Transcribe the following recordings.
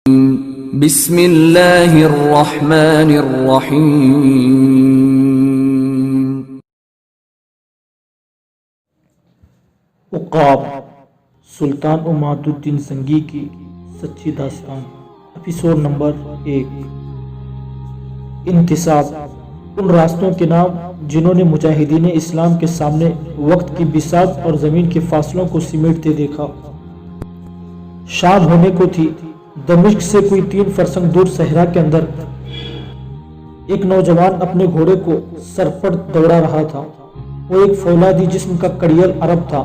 بسم اللہ الرحمن الرحیم۔ عقاب سلطان عماد الدین زنگی کی سچی داستان، ایپیسوڈ نمبر 1۔ انتصاب، ان راستوں کے نام جنہوں نے مجاہدین اسلام کے سامنے وقت کی بساط اور زمین کے فاصلوں کو سمیٹتے دیکھا۔ شام ہونے کو تھی۔ دمشق سے کوئی 3 فرسنگ دور صحرا کے اندر ایک نوجوان اپنے گھوڑے کو سر پر دوڑا رہا تھا۔ وہ ایک فولادی جسم کا کڑیل عرب تھا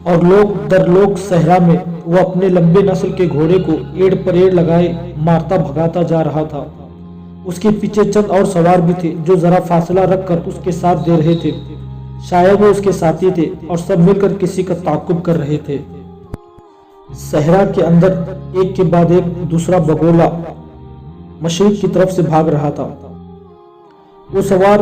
اور لوگ در لوگ صحرا میں وہ اپنے لمبے نسل کے گھوڑے کو ایڑ پر ایڑ لگائے مارتا بھگاتا جا رہا تھا۔ اس کے پیچھے چند اور سوار بھی تھے جو ذرا فاصلہ رکھ کر اس کے ساتھ دے رہے تھے، شاید وہ اس کے ساتھی تھے اور سب مل کر کسی کا تعاقب کر رہے تھے۔ صحرا کے اندر ایک کے بعد ایک دوسرا بگولا مشرق کی طرف سے بھاگ رہا تھا۔ وہ سوار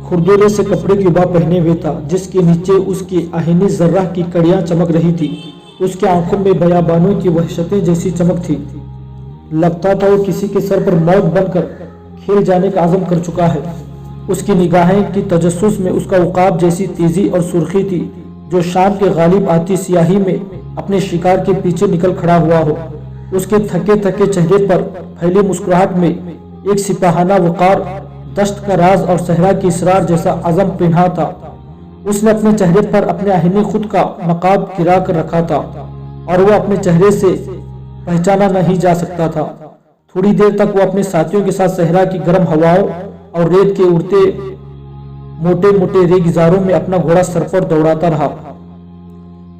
کھردرے سے کپڑے کی ابا پہنے ہوئے تھا جس کے نیچے اس کی آہنی ذرہ کی کڑیاں چمک رہی تھی۔ اس کے آنکھوں میں بیابانوں کی وحشتیں جیسی چمک تھی۔ لگتا تھا وہ کسی کے سر پر موت بن کر کھیل جانے کا عزم کر چکا ہے۔ اس کی نگاہیں کی تجسس میں اس کا عقاب جیسی تیزی اور سرخی تھی جو شام کے غالب آتی سیاہی میں اپنے شکار کے پیچھے نکل کھڑا ہوا ہو۔ اس کے تھکے تھکے چہرے پر پھیلی مسکراہٹ میں ایک سپاہانہ وقار، دشت کا راز اور صحرا کی اسرار جیسا عزم پنہاں تھا۔ اس نے اپنے چہرے پر اپنے آہنی خود کا نقاب گرا کر رکھا تھا اور وہ اپنے چہرے سے پہچانا نہیں جا سکتا تھا۔ تھوڑی دیر تک وہ اپنے ساتھیوں کے ساتھ صحرا کی گرم ہواؤں اور ریت کے اڑتے موٹے موٹے ریگزاروں میں اپنا گھوڑا سر پر دوڑاتا رہا۔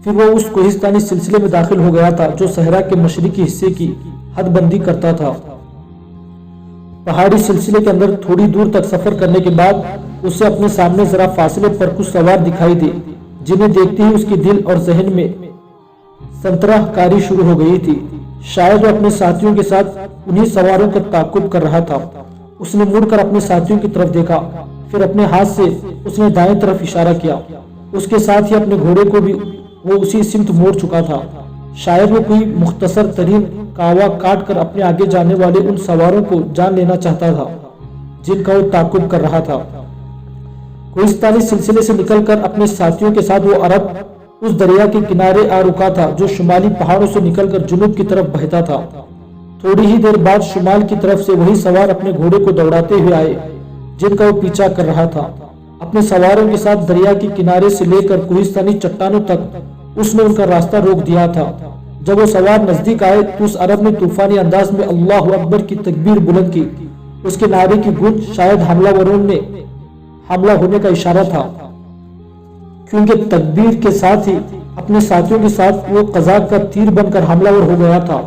پھر وہ اس کوہستانی سلسلے میں داخل ہو گیا تھا جو صحرا کے مشرقی حصے کی حد بندی کرتا تھا۔ پہاڑی سلسلے کے اندر تھوڑی دور تک سفر کرنے کے بعد اسے اپنے سامنے ذرا فاصلے پر کچھ سوار دکھائی دے جنہیں دیکھتے ہی اس کے دل اور ذہن میں سنترہ کاری شروع ہو گئی تھی۔ شاید وہ اپنے ساتھیوں کے ساتھ انہی سواروں کا تعاقب کر رہا تھا۔ اس نے مڑ کر اپنے ساتھیوں کی طرف دیکھا، پھر اپنے ہاتھ سے اس نے دائیں طرف اشارہ کیا۔ اس کے ساتھ ہی اپنے گھوڑے کو بھی وہ اسی سمت موڑ چکا تھا۔ شاید وہ کوئی مختصر ترین کاوا کاٹ کر اپنے آگے جانے والے ان سواروں کو جان لینا چاہتا تھا جن کا وہ تعاقب کر رہا تھا۔ کوہستانی سلسلے سے نکل کر اپنے ساتھیوں کے ساتھ وہ عرب اس دریا کے کنارے آ رکا تھا جو شمالی پہاڑوں سے نکل کر جنوب کی طرف بہتا تھا۔ تھوڑی ہی دیر بعد شمال کی طرف سے وہی سوار اپنے گھوڑے کو دوڑاتے ہوئے آئے جن کا وہ پیچھا کر رہا تھا۔ اپنے سواروں کے ساتھ دریا کے کنارے سے لے کر کوہستانی چٹانوں تک اس نے ان کا راستہ روک دیا تھا۔ جب وہ سوار نزدیک آئے تو اس عرب نے طوفانی انداز میں اللہ اکبر کی تکبیر بلند کی۔ اس کے نعرے کی گونج شاید حملہ وروں نے حملہ ہونے کا اشارہ تھا، کیونکہ تکبیر کے ساتھ ہی اپنے ساتھیوں کے ساتھ وہ قزاق کا تیر بن کر حملہ ور ہو گیا تھا۔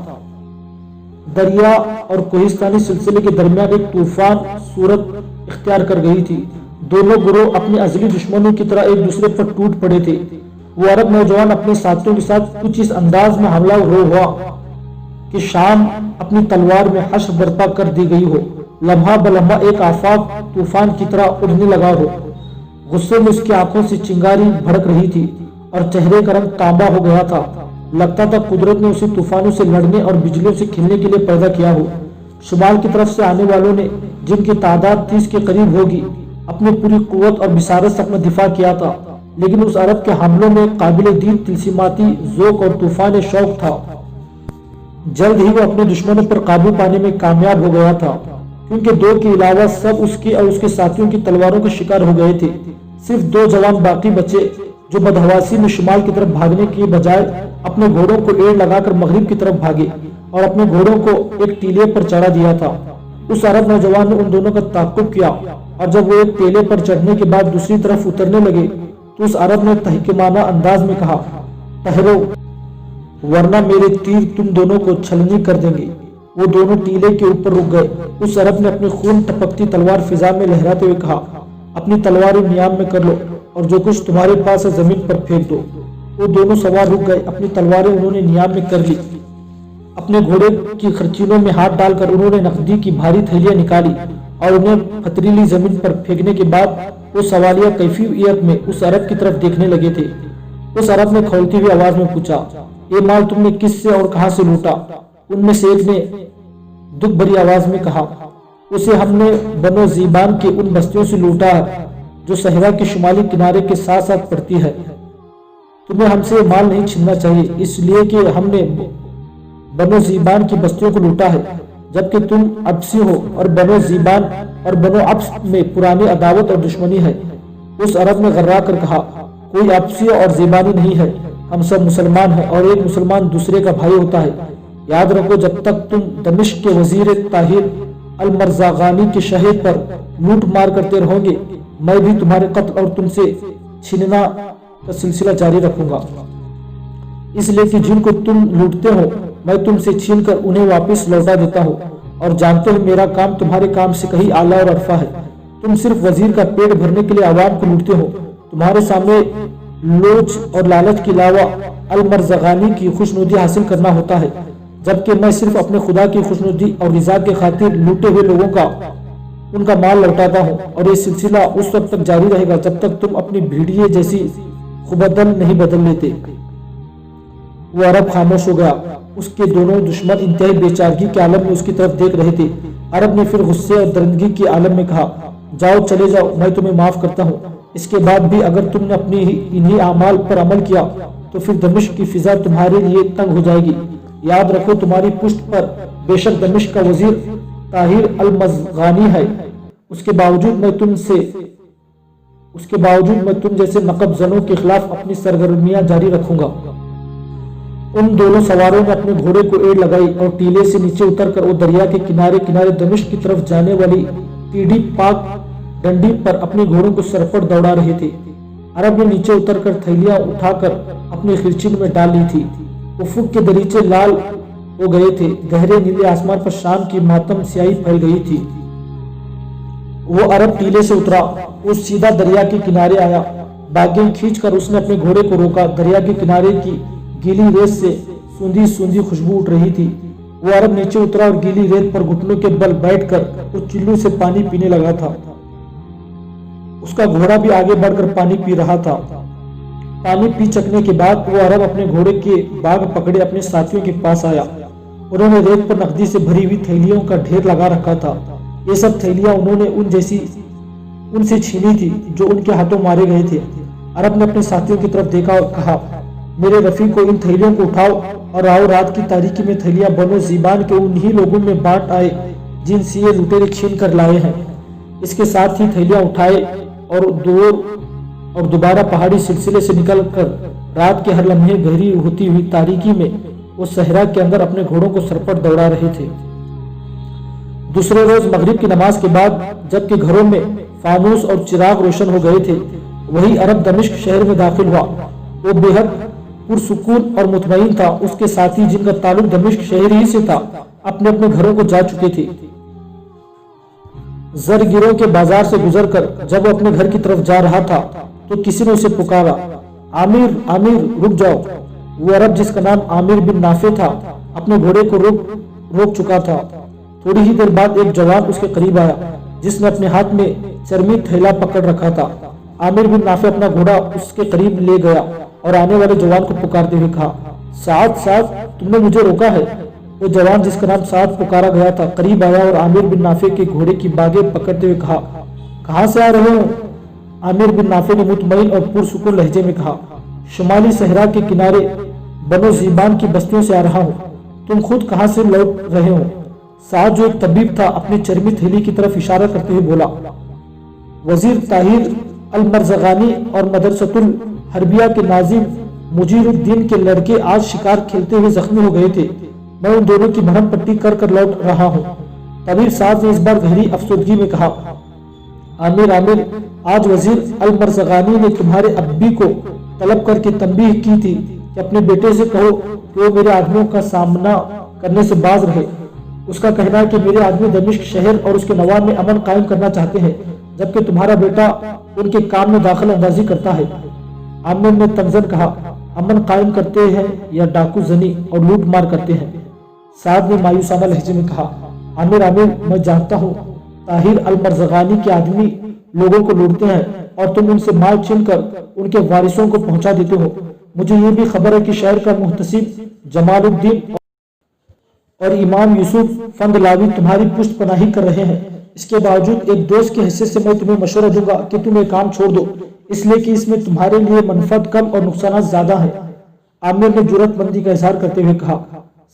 دریا اور کوہستانی سلسلے کے درمیان ایک طوفان صورت اختیار کر گئی تھی۔ دونوں گروہ اپنے ازلی دشمنوں کی طرح ایک دوسرے پر ٹوٹ پڑے تھے۔ وہ عرب نوجوان اپنے ساتھیوں کے ساتھ کچھ اس انداز میں حملہ ہوا کہ شام اپنی تلوار میں حشر برپا کر دی گئی ہو، لمحہ بلمحہ ایک آفاق طوفان کی طرح اڑنے لگا ہو۔ غصے میں اس کی آنکھوں سے چنگاری بھڑک رہی تھی اور چہرے کا رنگ تانبا ہو گیا تھا۔ لگتا تھا قدرت نے اسے طوفانوں سے لڑنے اور بجلیوں سے کھیلنے کے لیے پیدا کیا ہو۔ شمال کی طرف سے آنے والوں نے، جن کی تعداد 30 کے قریب ہوگی، اپنی پوری قوت اور بصارت سے اپنا دفاع کیا تھا، لیکن اس عرب کے حملوں میں قابل دید تلسیماتی ذوق اور طوفان شوق تھا۔ جلد ہی وہ اپنے دشمنوں پر قابو پانے میں کامیاب ہو گیا تھا، کیونکہ 2 کے علاوہ سب اس کی اور اس کے ساتھیوں کی تلواروں کا شکار ہو گئے تھے۔ صرف 2 جوان باقی بچے جو بدحواسی میں شمال کی طرف بھاگنے کے بجائے اپنے گھوڑوں کو ایڑ لگا کر مغرب کی طرف بھاگے اور اپنے گھوڑوں کو ایک ٹیلے پر چڑھا دیا تھا۔ اس عرب نوجوان نے ان دونوں کا تعاقب کیا اور جب وہ ایک ٹیلے پر چڑھنے کے بعد دوسری طرف اترنے لگے تو اس عرب نے تحکیمانہ انداز میں کہا، ٹھہرو ورنہ میرے تیر تم دونوں کو چھلنی کر دیں گے۔ وہ دونوں ٹیلے کے اوپر رک گئے۔ اس عرب نے اپنی خون ٹپکتی تلوار فضا میں لہراتے ہوئے کہا، اپنی تلواریں نیام میں کر لو اور جو کچھ تمہارے پاس ہے زمین پر پھینک دو۔ وہ دونوں سوار رک گئے۔ اپنی تلواریں انہوں نے نیام میں کر لی۔ اپنے گھوڑے کی خرچینوں میں ہاتھ ڈال کر انہوں نے نقدی کی بھاری تھیلیاں نکالی اور انہیں پتریلی زمین پر پھینکنے کے بعد وہ سوالیہ کیفیت میں اس عرب کی طرف دیکھنے لگے تھے۔ اس عرب نے کھولتی ہوئی آواز میں پوچھا، یہ مال تم نے کس سے اور کہاں سے لوٹا؟ उनमें से एक ने दुख भरी आवाज में कहा, उसे हमने बनो ज़ीबान की उन बस्तियों से लूटा है जो सहरा के शुमाली किनारे के साथ साथ पड़ती है। तुम्हें हमसे माल नहीं छीनना चाहिए, इसलिए कि हमने बनो ज़ीबान की बस्तियों को लूटा है, जबकि तुम अब्सी हो और बनो ज़ीबान और बनो अब्स में पुरानी अदावत और दुश्मनी है। उस अरब ने गर्रा कर कहा, कोई अब्सी और ज़ीबानी नहीं है, हम सब मुसलमान हैं और एक मुसलमान दूसरे का भाई होता है। याद रखो, जब तक तुम दमिश्क के वजीर ताहिर अल मरज़ागानी के शहर पर लूट मार करते रहोगे, मैं भी तुम्हारे कत्ल और तुमसे छीनना का सिलसिला जारी रखूंगा। इसलिए कि जिनको तुम लूटते हो मैं तुमसे छीन कर उन्हें वापस लौटा देता हूँ, और जानते हो मेरा काम तुम्हारे काम से कहीं आला और अरफा है। तुम सिर्फ वजीर का पेट भरने के लिए आवाम को लूटते हो। तुम्हारे सामने लोच और लालच के अलावा अल मरज़गानी की खुशनुदी हासिल करना होता है, जबकि मैं सिर्फ अपने खुदा की खुशनुदी और रिजा के खातिर लूटे हुए लोगों का उनका माल लौटाता हूँ, और ये सिलसिला उस वक्त तक जारी रहेगा जब तक तुम अपनी भेड़िए जैसी खुबदल नहीं बदल लेते। वो अरब खामोश हो गया। उसके दोनों दुश्मन इंतहाई बेचारगी के आलम में उसकी तरफ देख रहे थे। अरब ने फिर गुस्से और दरंदगी के आलम में कहा, जाओ चले जाओ, मैं तुम्हें माफ करता हूँ। इसके बाद भी अगर तुमने अपनी इन्हीं आमाल पर अमल किया तो फिर दमिश्क की फिजा तुम्हारे लिए तंग हो जाएगी। याद रखो, तुम्हारी पुष्ट पर बेशक दमिश्क का वजीर ताहिर अल मरज़गानी है। उसके बावजूद मैं तुम जैसे नकब जनों के खिलाफ अपनी सरगर्मियां जारी रखूंगा। उन दोनों सवारों ने अपने घोड़े को एड़ लगाई और टीले से नीचे उतरकर वो दरिया के किनारे किनारे दमिश्क की तरफ जाने वाली टीढ़ी पाक डंडी पर अपने घोड़ों को सरपट दौड़ा रहे थे। अरब ने नीचे उतरकर थैलियां उठाकर अपने खिरचिन में डाल ली थी। उफुक के दरीचे लाल हो गए थे। गहरे नीले आसमान पर शाम की मातम स्याही फैल गई थी। वो अरब टीले से उतरा, वो सीधा दरिया के किनारे आया। बागें खींचकर उसने अपने घोड़े को रोका। दरिया के किनारे की गीली रेत से सूंधी सूंधी खुशबू उठ रही थी। वो अरब नीचे उतरा और गीली रेत पर घुटनों के बल बैठकर उस चिल्लू से पानी पीने लगा था। उसका घोड़ा भी आगे बढ़कर पानी पी रहा था। पानी पी चकने के बाद वो अरब अपने घोड़े के बाग पकड़े अपने साथियों के पास आया। उन्होंने रेत पर नकदी से भरी हुई थैलियों का ढेर लगा रखा था। ये सब थैलियां उन्होंने उनसे छीनी थी जो उनके हाथों मारे गए थे। अरब ने अपने साथियों की तरफ देखा और कहा, मेरे रफी को इन थैलियों को उठाओ और आओ रात की तारीकी में थैलियां बनो ज़ीबान के उन्हीं लोगों में बांट आए जिनसे ये लुटेरे छीन कर लाए हैं। इसके साथ ही थैलियां उठाए और दोबारा पहाड़ी सिलसिले से निकलकर रात के हर लम्हे गहरी होती हुई तारीकी में वो सहरा के अंदर अपने घोड़ों को सरपट दौड़ा रहे थे। दूसरे रोज मगरिब की नमाज के बाद जबकि घरों में फानूस और चिराग रोशन हो गए थे, वही अरब दमिश्क शहर में दाखिल हुआ। वो बेहद पुरसुकून और मुतमईन था। उसके साथी जिनका ताल्लुक दमिश्क शहर ही से था अपने अपने घरों को जा चुके थे। जरगिरों के बाजार से गुजरकर जब वो अपने घर की तरफ जा रहा था तो किसी ने उसे पुकारा, आमिर आमिर रुक जाओ। वो अरब जिसका नाम आमिर बिन नाफे था अपने घोड़े को रोक चुका था। थोड़ी ही देर बाद एक जवान उसके करीब आया जिसने अपने हाथ में चरमी थैला पकड़ रखा था। आमिर बिन नाफे अपना घोड़ा उसके करीब ले गया और आने वाले जवान को पुकारते हुए कहा, साद साद, तुमने मुझे रोका है। वो जवान जिसका नाम साद पुकारा गया था करीब आया और आमिर बिन नाफे के घोड़े की बागें पकड़ते हुए कहा, कहाँ से आ रहे हो? आमिर बिन नाफे ने मुतमईन और पुरसुकून लहजे में कहा, शुमाली सहरा के किनारे बनो ज़ीबान की बस्तियों से आ रहा हूँ। तुम खुद कहाँ से लौट रहे हो? साद जो एक तबीब था अपनी चरमी थैली की तरफ इशारा करते हुए बोला, वजीर ताहिर अल मरज़गानी और मदरसतुल हरबिया के नाजिम मुजीरुद्दीन के लड़के आज शिकार खेलते हुए जख्मी हो गए थे। मैं उन दोनों की मरहम पट्टी कर लौट रहा हूँ। तबीब साद ने इस बार गहरी अफसोदगी में कहा, आमिर आमिर, आज वजीर अल मरज़गानी ने तुम्हारे अब्बी को तलब करके तंबीह की थी कि अपने बेटे से कहो कि वो मेरे आदमियों का सामना करने से बाज रहे। उसका कहना है कि मेरे आदमी दमिश्क शहर और उसके नवाब में अमन कायम करना चाहते हैं, जबकि तुम्हारा बेटा उनके काम में दाखिल अंदाजी करता है। आमिर ने तमजन कहा, अमन कायम करते हैं या डाकू जनी और लूट मार करते हैं? साद ने मायूसाना लहजे में कहा, आमिर आमिर, मैं जानता हूँ ताहिर अल मरज़गानी के आदमी लोगों को लूटते हैं और तुम उनसे माल छीनकर उनके वारिसों को पहुंचा देते हो। मुझे ये भी खबर है कि शहर का मुहतसिब जमालुद्दीन اور امام یوسف فندلاوی تمہاری پشت پناہی کر رہے ہیں۔ اس کے باوجود ایک دوست کی حیثیت سے میں تمہیں مشورہ دوں گا کہ تم یہ کام چھوڑ دو، اس لیے کہ اس میں تمہارے لیے منفعت کم اور نقصانات زیادہ ہیں۔ عامر نے جرأت مندی کا اظہار کرتے ہوئے کہا،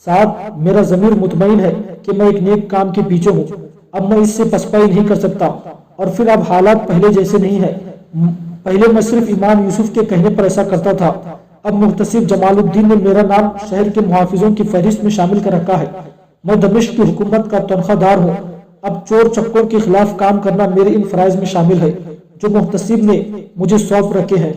سعد، میرا ضمیر مطمئن ہے کہ میں ایک نیک کام کے پیچھے ہوں، اب میں اس سے پسپائی نہیں کر سکتا، اور پھر اب حالات پہلے جیسے نہیں ہے۔ پہلے میں صرف امام یوسف کے کہنے پر ایسا کرتا تھا، اب محتسب جمال الدین نے میرا نام شہر کے محافظوں کی فہرست میں شامل کر رکھا ہے۔ میں دمشق کی حکومت کا تنخواہ دار ہوں، اب چور چکوں کے خلاف کام کرنا میرے ان فرائض میں شامل ہے جو محتسب نے مجھے سونپ رکھے ہیں۔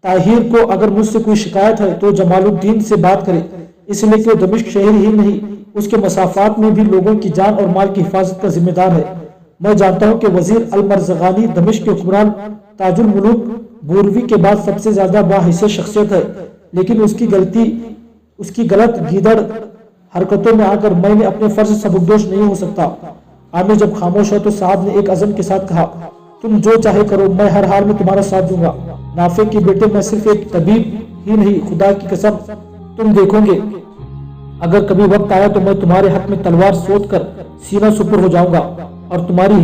طاہر کو اگر مجھ سے کوئی شکایت ہے تو جمال الدین سے بات کرے، اس لیے کہ وہ دمشق شہر ہی نہیں، اس کے مسافات میں بھی لوگوں کی جان اور مال کی حفاظت کا ذمہ دار ہے۔ میں جانتا ہوں کہ وزیر المرزغانی دمشق کے حکمران تاج الملوک بوروی کے بعد سب سے زیادہ باحیثیت شخصیت ہے، لیکن اس کی غلط گیدڑ حرکتوں میں آ کر میں نے اپنے فرض سے سبکدوش نہیں ہو سکتا۔ عامر جب خاموش ہوا تو صاحب نے ایک عزم کے ساتھ کہا، تم جو چاہے کرو، میں ہر حال میں تمہارا ساتھ دوں گا۔ نافع کے بیٹے، میں صرف ایک طبیب ہی نہیں، خدا کی قسم تم دیکھو گے، اگر کبھی وقت آیا تو میں تمہارے حق میں تلوار سوت کر سینہ سپر ہو جاؤں گا، اور تمہاری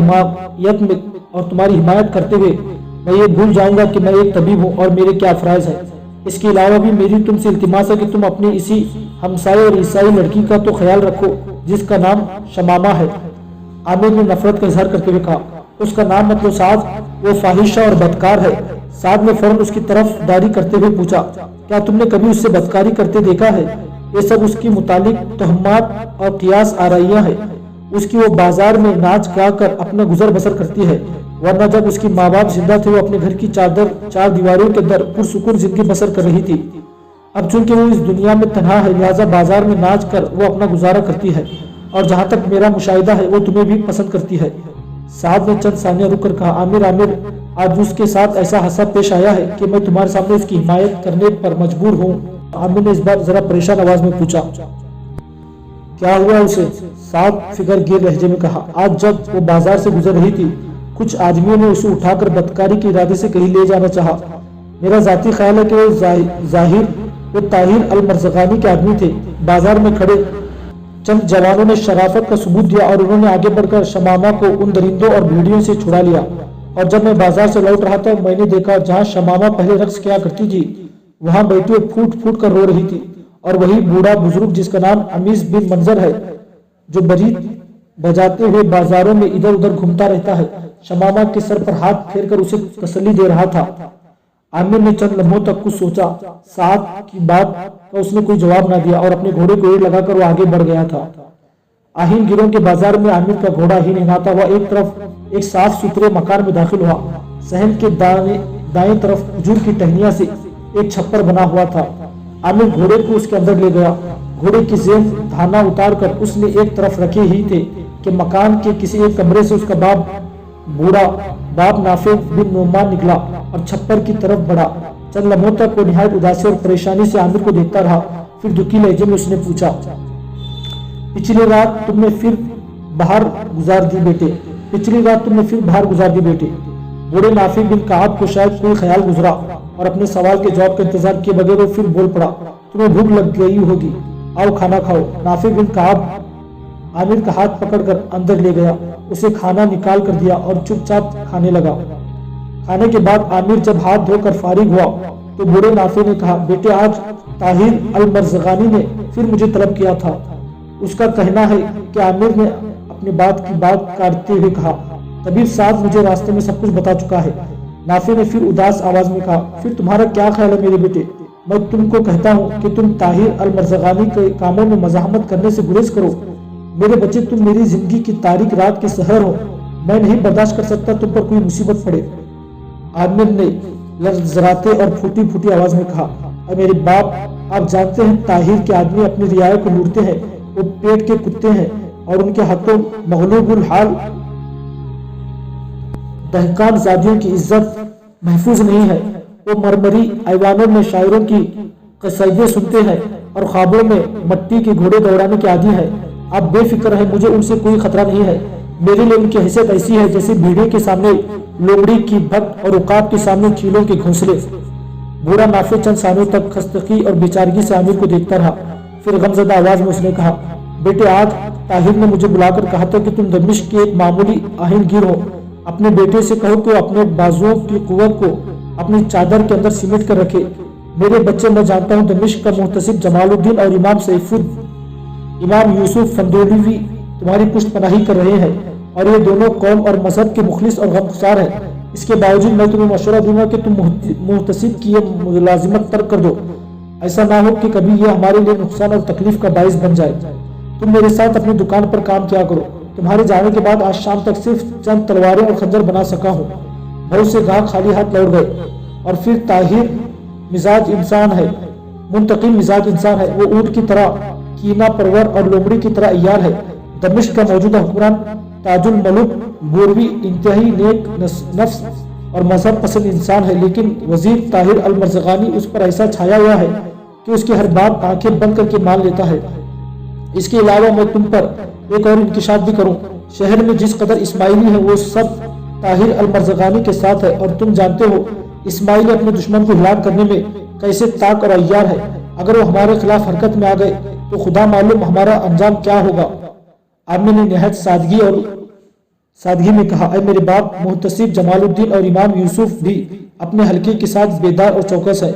حمایت کرتے ہوئے میں یہ بھول جاؤں گا کہ میں ایک طبیب ہوں اور میرے کیا فرائض ہیں۔ اس کے علاوہ بھی میری تم سے التماس ہے کہ تم اپنی اسی ہمسائے اور عیسائی لڑکی کا تو خیال رکھو جس کا نام شمامہ ہے۔ عامر نے نفرت کا اظہار کرتے ہوئے کہا، اس کا نام مطلب سعد، وہ فاحشہ اور بدکار ہے۔ سعد نے فوراً اس کی طرف داری کرتے ہوئے پوچھا، کیا تم نے کبھی اس سے بدکاری کرتے دیکھا ہے؟ یہ سب اس کی متعلق تہمات اور قیاس آرائیاں ہیں۔ اس کی وہ بازار میں ناچ گا کر اپنا گزر بسر کرتی ہے، ورنہ جب اس کی ماں باپ زندہ تھے وہ اپنے گھر کی چار دیواروں کے اندر پرسکون زندگی بسر کر رہی تھی۔ اب چونکہ وہ اس دنیا میں تنہا ہے، لہٰذا بازار میں ناچ کر وہ اپنا گزارا کرتی ہے، اور جہاں تک میرا مشاہدہ ہے وہ تمہیں بھی پسند کرتی ہے۔ سعد نے چند ثانیہ رک کر کہا، عامر، آج اس کے ساتھ ایسا حادثہ پیش آیا ہے کہ میں تمہارے سامنے اس کی حمایت کرنے پر مجبور ہوں۔ عامر نے اس بار ذرا پریشان آواز میں پوچھا، کیا ہوا اسے؟ سعد فکر گیر لہجے میں کہا، آج جب وہ بازار سے گزر رہی تھی کچھ آدمیوں نے اسے اٹھا کر بدکاری کے ارادے سے کہیں لے جانا چاہا۔ میرا ذاتی خیال ہے کہ وہ طاہر المرزغانی کے آدمی تھے۔ بازار میں کھڑے چند جوانوں نے شرافت کا ثبوت دیا اور انہوں نے آگے بڑھ کر شمامہ کو ان درندوں اور بھیڑیوں سے چھڑا لیا، اور جب میں بازار سے لوٹ رہا تھا میں نے دیکھا جہاں شمامہ پہلے رقص کیا کرتی تھی وہاں بیٹھی وہ پھوٹ پھوٹ کر رو رہی تھی، اور وہی بوڑھا بزرگ جس کا نام امیس بن منظر ہے جو بریت بجاتے ہوئے بازاروں میں ادھر ادھر گھومتا رہتا ہے، شمامہ کے سر پر ہاتھ پھیر کر اسے تسلی دے رہا تھا۔ عامر نے چند لمحوں تک کچھ سوچا، سعد کی بات کا اس نے کوئی جواب نہ دیا اور اپنے گھوڑے کو ایڑ لگا کر وہ آگے بڑھ گیا تھا۔ آہین گیروں کے بازار میں عامر کا گھوڑا ہی نہاتا ہوا ایک طرف ایک صاف ستھرے مکان میں داخل ہوا۔ صحن کے دائیں طرف کھجور کی ٹہنیاں سے ایک چھپر بنا ہوا تھا۔ عامر گھوڑے کو اس کے اندر لے گیا۔ گھوڑے کی زین دھانا اتار کر اس نے ایک طرف رکھے ہی تھے کہ مکان کے کسی ایک کمرے سے اس کا بوڑھا باپ نافع بن نعمان نکلا اور چھپر کی طرف بڑھا۔ چند لمحوں تک وہ نہایت اداسی اور پریشانی سے عامر کو دیکھتا رہا، پھر دکھی لہجے میں اس نے پوچھا، پچھلی رات تم نے پھر باہر گزار دی بیٹے؟ بوڑھے نافع بن کعب کو شاید کوئی خیال گزرا اور اپنے سوال کے جواب کا انتظار کیے بغیر وہ پھر بول پڑا، تمہیں بھوک لگ گئی ہوگی، آؤ کھانا کھاؤ۔ نافع بن کعب عامر کا ہاتھ پکڑ کر اندر لے گیا، اسے کھانا نکال کر دیا اور چپ چاپ کھانے لگا۔ کھانے کے بعد عامر جب ہاتھ دھو کر فارغ ہوا تو بوڑھے نافع نے کہا، بیٹے آج طاہر المرزغانی نے پھر مجھے طلب کیا تھا۔ اس کا کہنا ہے کہ عامر نے اپنی بات کاٹتے ہوئے کہا، طبیب صاحب مجھے راستے میں سب کچھ بتا چکا ہے۔ نافع نے پھر اداس آواز میں کہا، پھر تمہارا کیا خیال ہے میرے بیٹے؟ میں تم کو کہتا ہوں کہ تم طاہر المرزغانی کے کاموں میں مزاحمت کرنے سے گریز کرو۔ میرے بچے، تم میری زندگی کی تاریک رات کے سحر ہو، میں نہیں برداشت کر سکتا تم پر کوئی مصیبت پڑے۔ عامر نے لرزراتے اور پھوٹی پھوٹی آواز میں کہا، اے میرے باپ، آپ جانتے ہیں طاہر کے آدمی اپنی رعایا کو لوٹتے ہیں، وہ پیٹ کے کتے ہیں اور ان کے ہاتھوں مغلوب الحال دہقان زادیوں کی عزت محفوظ نہیں ہے۔ وہ مرمری ایوانوں میں شاعروں کی قصیدے سنتے ہیں اور خوابوں میں مٹی کے گھوڑے دوڑانے کے عادی ہیں۔ آپ بے فکر ہیں، مجھے ان سے کوئی خطرہ نہیں ہے۔ میرے لیے ان کی حیثیت ایسی ہے جیسے بھیڑے کے سامنے لومڑی کی بھت اور عقاب کے سامنے چیلوں کے گھونسلے۔ بوڑھا نافع چند ثانیوں تک خستگی اور بیچارگی سے عامر کو دیکھتا رہا، پھر غمزدہ آواز میں اس نے کہا، बेटे आज ताहिर ने मुझे बुलाकर कहा था कि तुम दमिश्क के एक मामूली आहिनगीर हो। अपने बेटे से कहो कि वो अपने बाजुओं की कुव्वत को अपनी चादर के अंदर सिमट कर रखे। मेरे बच्चे, मैं जानता हूँ दमिश्क का मुहतसिब जमालुद्दीन और इमाम यूसुफ फंदोलीवी तुम्हारी पुष्टपनाही कर रहे हैं और ये दोनों कौम और मजहब के मुखलिस और गमगुसार हैं। इसके बावजूद मैं तुम्हें मशवरा दूंगा कि तुम मुहतसिब की ये मुलाजिमत तर्क कर दो। ऐसा ना हो कि कभी ये हमारे लिए नुकसान और तकलीफ का बाइस बन जाए। तुम मेरे साथ अपनी दुकान पर काम किया करो। तुम्हारे जाने के बाद आज शाम तक सिर्फ चंद तलवारें और खंजर बना सका हूँ। बहुत से गाहक खाली हाथ लौट गए। और फिर ताहिर मिजाज इंसान है, मुंतकिम मिजाज इंसान है। वो ऊंट की तरह कीना परवर और लोमड़ी की तरह अय्यार है। दमिश्क का मौजूदा हुक्मरान ताजुल मलुक बोरवी इंतहाई नेक नफ्स और मजहब पसंद इंसान है, लेकिन वजीर ताहिर अल मर्ज़गानी उस पर ऐसा छाया हुआ है कि उसकी हर बात आंखें बंद करके मान लेता है। इसके अलावा मैं तुम पर एक और इंकिशाफ भी करूं। शहर में जिस कदर इस्माइली है वो सब ताहिर अल मर्ज़गानी के साथ है, और तुम जानते हो इस्माइली अपने दुश्मन को हिलाक करने में कैसे ताक और अय्यार है। अगर वो हमारे खिलाफ हरकत में आ गए तो खुदा मालूम हमारा अंजाम क्या होगा। आमिर ने निहायत सादगी में कहा, ऐ मेरे बाप, मुहतसिब जमालुद्दीन और इमाम यूसुफ भी अपने हल्के के साथ बेदार और चौकस है।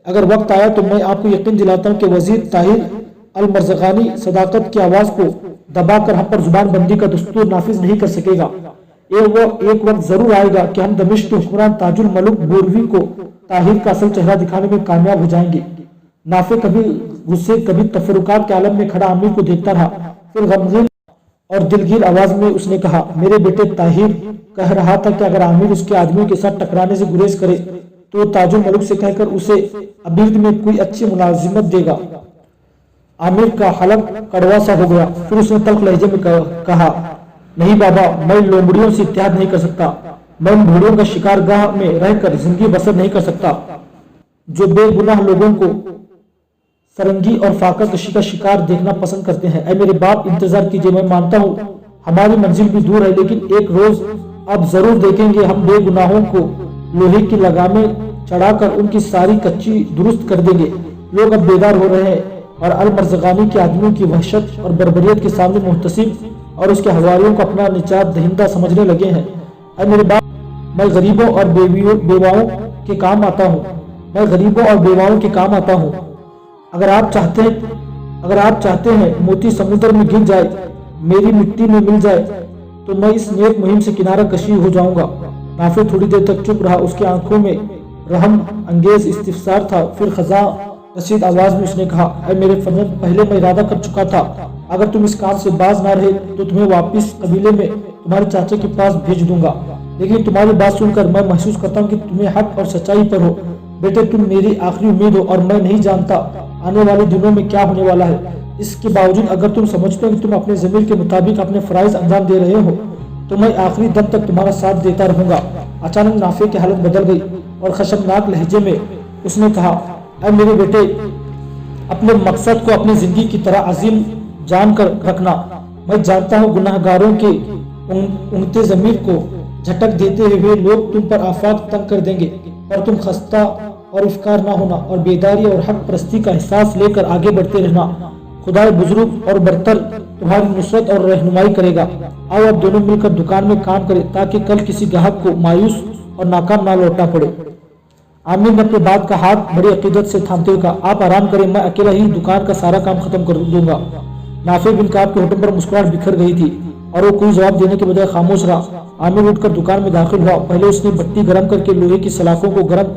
अगर वक्त आया तो मैं आपको यकीन दिलाता हूँ कि वजीर ताहिर अल मर्ज़गानी सदाकत की आवाज को दबाकर हम पर जुबान बंदी का दस्तूर नाफिज नहीं कर सकेगा। एक वक्त जरूर आएगा कि हम दमिश्क के हुक्मरान ताजुल मलुक बोरवी को ताहिर का असल चेहरा दिखाने में कामयाब हो जाएंगे। नाफे कभी गुस्से कभी तफरुकात के आलम में खड़ा आमिर को देखता रहा। फिर गमगीन और दिलगीर आवाज में उसने कहा, मेरे बेटे ताहिर कह रहा था कि अगर आमिर उसके आदमियों के साथ टकराने से गुरेज करे तो ताजुल मलुक से कहकर उसे अबीद में कोई अच्छी मुलाजिमत देगा। आमिर का हलक कड़वा सा हो गया। फिर उसने तल्ख लहजे में कहा, नहीं बाबा, मैं लोमड़ियों से इत्तेहाद नहीं कर सकता। मैं उन भेड़ियों का शिकारगाह में रहकर जिंदगी बसर नहीं कर सकता जो बेगुनाह लोगों को फरंगी और फाका कशी का शिकार देखना पसंद करते हैं। ऐ मेरे बाप, इंतजार कीजिए। मैं मानता हूँ हमारी मंजिल भी दूर है, लेकिन एक रोज आप जरूर देखेंगे हम बेगुनाहों को लोहे की लगामें चढ़ाकर उनकी सारी कच्ची दुरुस्त कर देंगे। लोग अब बेदार हो रहे हैं और अल मर्ज़गानी के आदमियों की वहशत और बर्बरियत के सामने मुहतसिब और उसके हवारियों को अपना निजात दहिंदा समझने लगे हैं। ऐ मेरे बाप, मैं गरीबों और बेवाओं के काम आता हूँ। मैं गरीबों और बेवाओं के काम आता हूँ। अगर आप चाहते हैं मोती समुद्र में गिर जाए, मेरी मिट्टी में मिल जाए, तो मैं इस नेक मुहिम से किनारा कशी हो जाऊंगा। नाफे थोड़ी देर तक चुप रहा। उसकी आंखों में रहम अंगेज इस्तिफसार था। फिर खजा रशीद आवाज में उसने कहा, ऐ मेरे फर्जंद, पहले मैं इरादा कर चुका था अगर तुम इस काम से बाज ना रहे तो तुम्हें वापिस कबीले में तुम्हारे चाचा के पास भेज दूंगा। लेकिन तुम्हारी बात सुनकर मैं महसूस करता हूँ कि तुम्हें हक और सच्चाई पर हो। बेटे, तुम मेरी आखिरी उम्मीद हो और मैं नहीं जानता आने वाले दिनों में क्या होने वाला है। इसके बावजूद अगर तुम समझते हो कि तुम अपने ज़मीर के मुताबिक अपने फराइज अंजाम दे रहे हो तो मैं आखिरी दम तक तुम्हारा साथ देता रहूंगा। अचानक नाफे की हालत बदल गई और खशमनाक लहजे में उसने कहा, ऐ मेरे बेटे, अपने मकसद को अपनी जिंदगी की तरह अजीम जान कर रखना। मैं जानता हूँ गुनाहगारों के उंगते ज़मीर को झटक देते हुए लोग तुम पर आफाक तंग कर देंगे, पर तुम खस्ता और इफ्कार ना होना और बेदारी और हक परस्ती का एहसास लेकर आगे बढ़ते रहना। खुदाए बुजुर्ग और बरतर तुम्हारी नुसरत और रहनुमाई करेगा। आओ अब दोनों मिलकर दुकान में काम करें ताकि कल किसी ग्राहक को मायूस और नाकाम ना लौटना पड़े। आमिर ने अपने बात का हाथ बड़ी अकीदत से थामते हुए कहा, आप आराम करें, मैं अकेला ही दुकान का सारा काम खत्म कर दूंगा। नाफे बिन काब के होठों पर मुस्कुराहट बिखर गई थी और वो कोई जवाब देने के बजाय खामोश रहा। आमिर उठकर दुकान में दाखिल हुआ। पहले उसने भट्टी गर्म करके लोहे की सलाखों को गर्म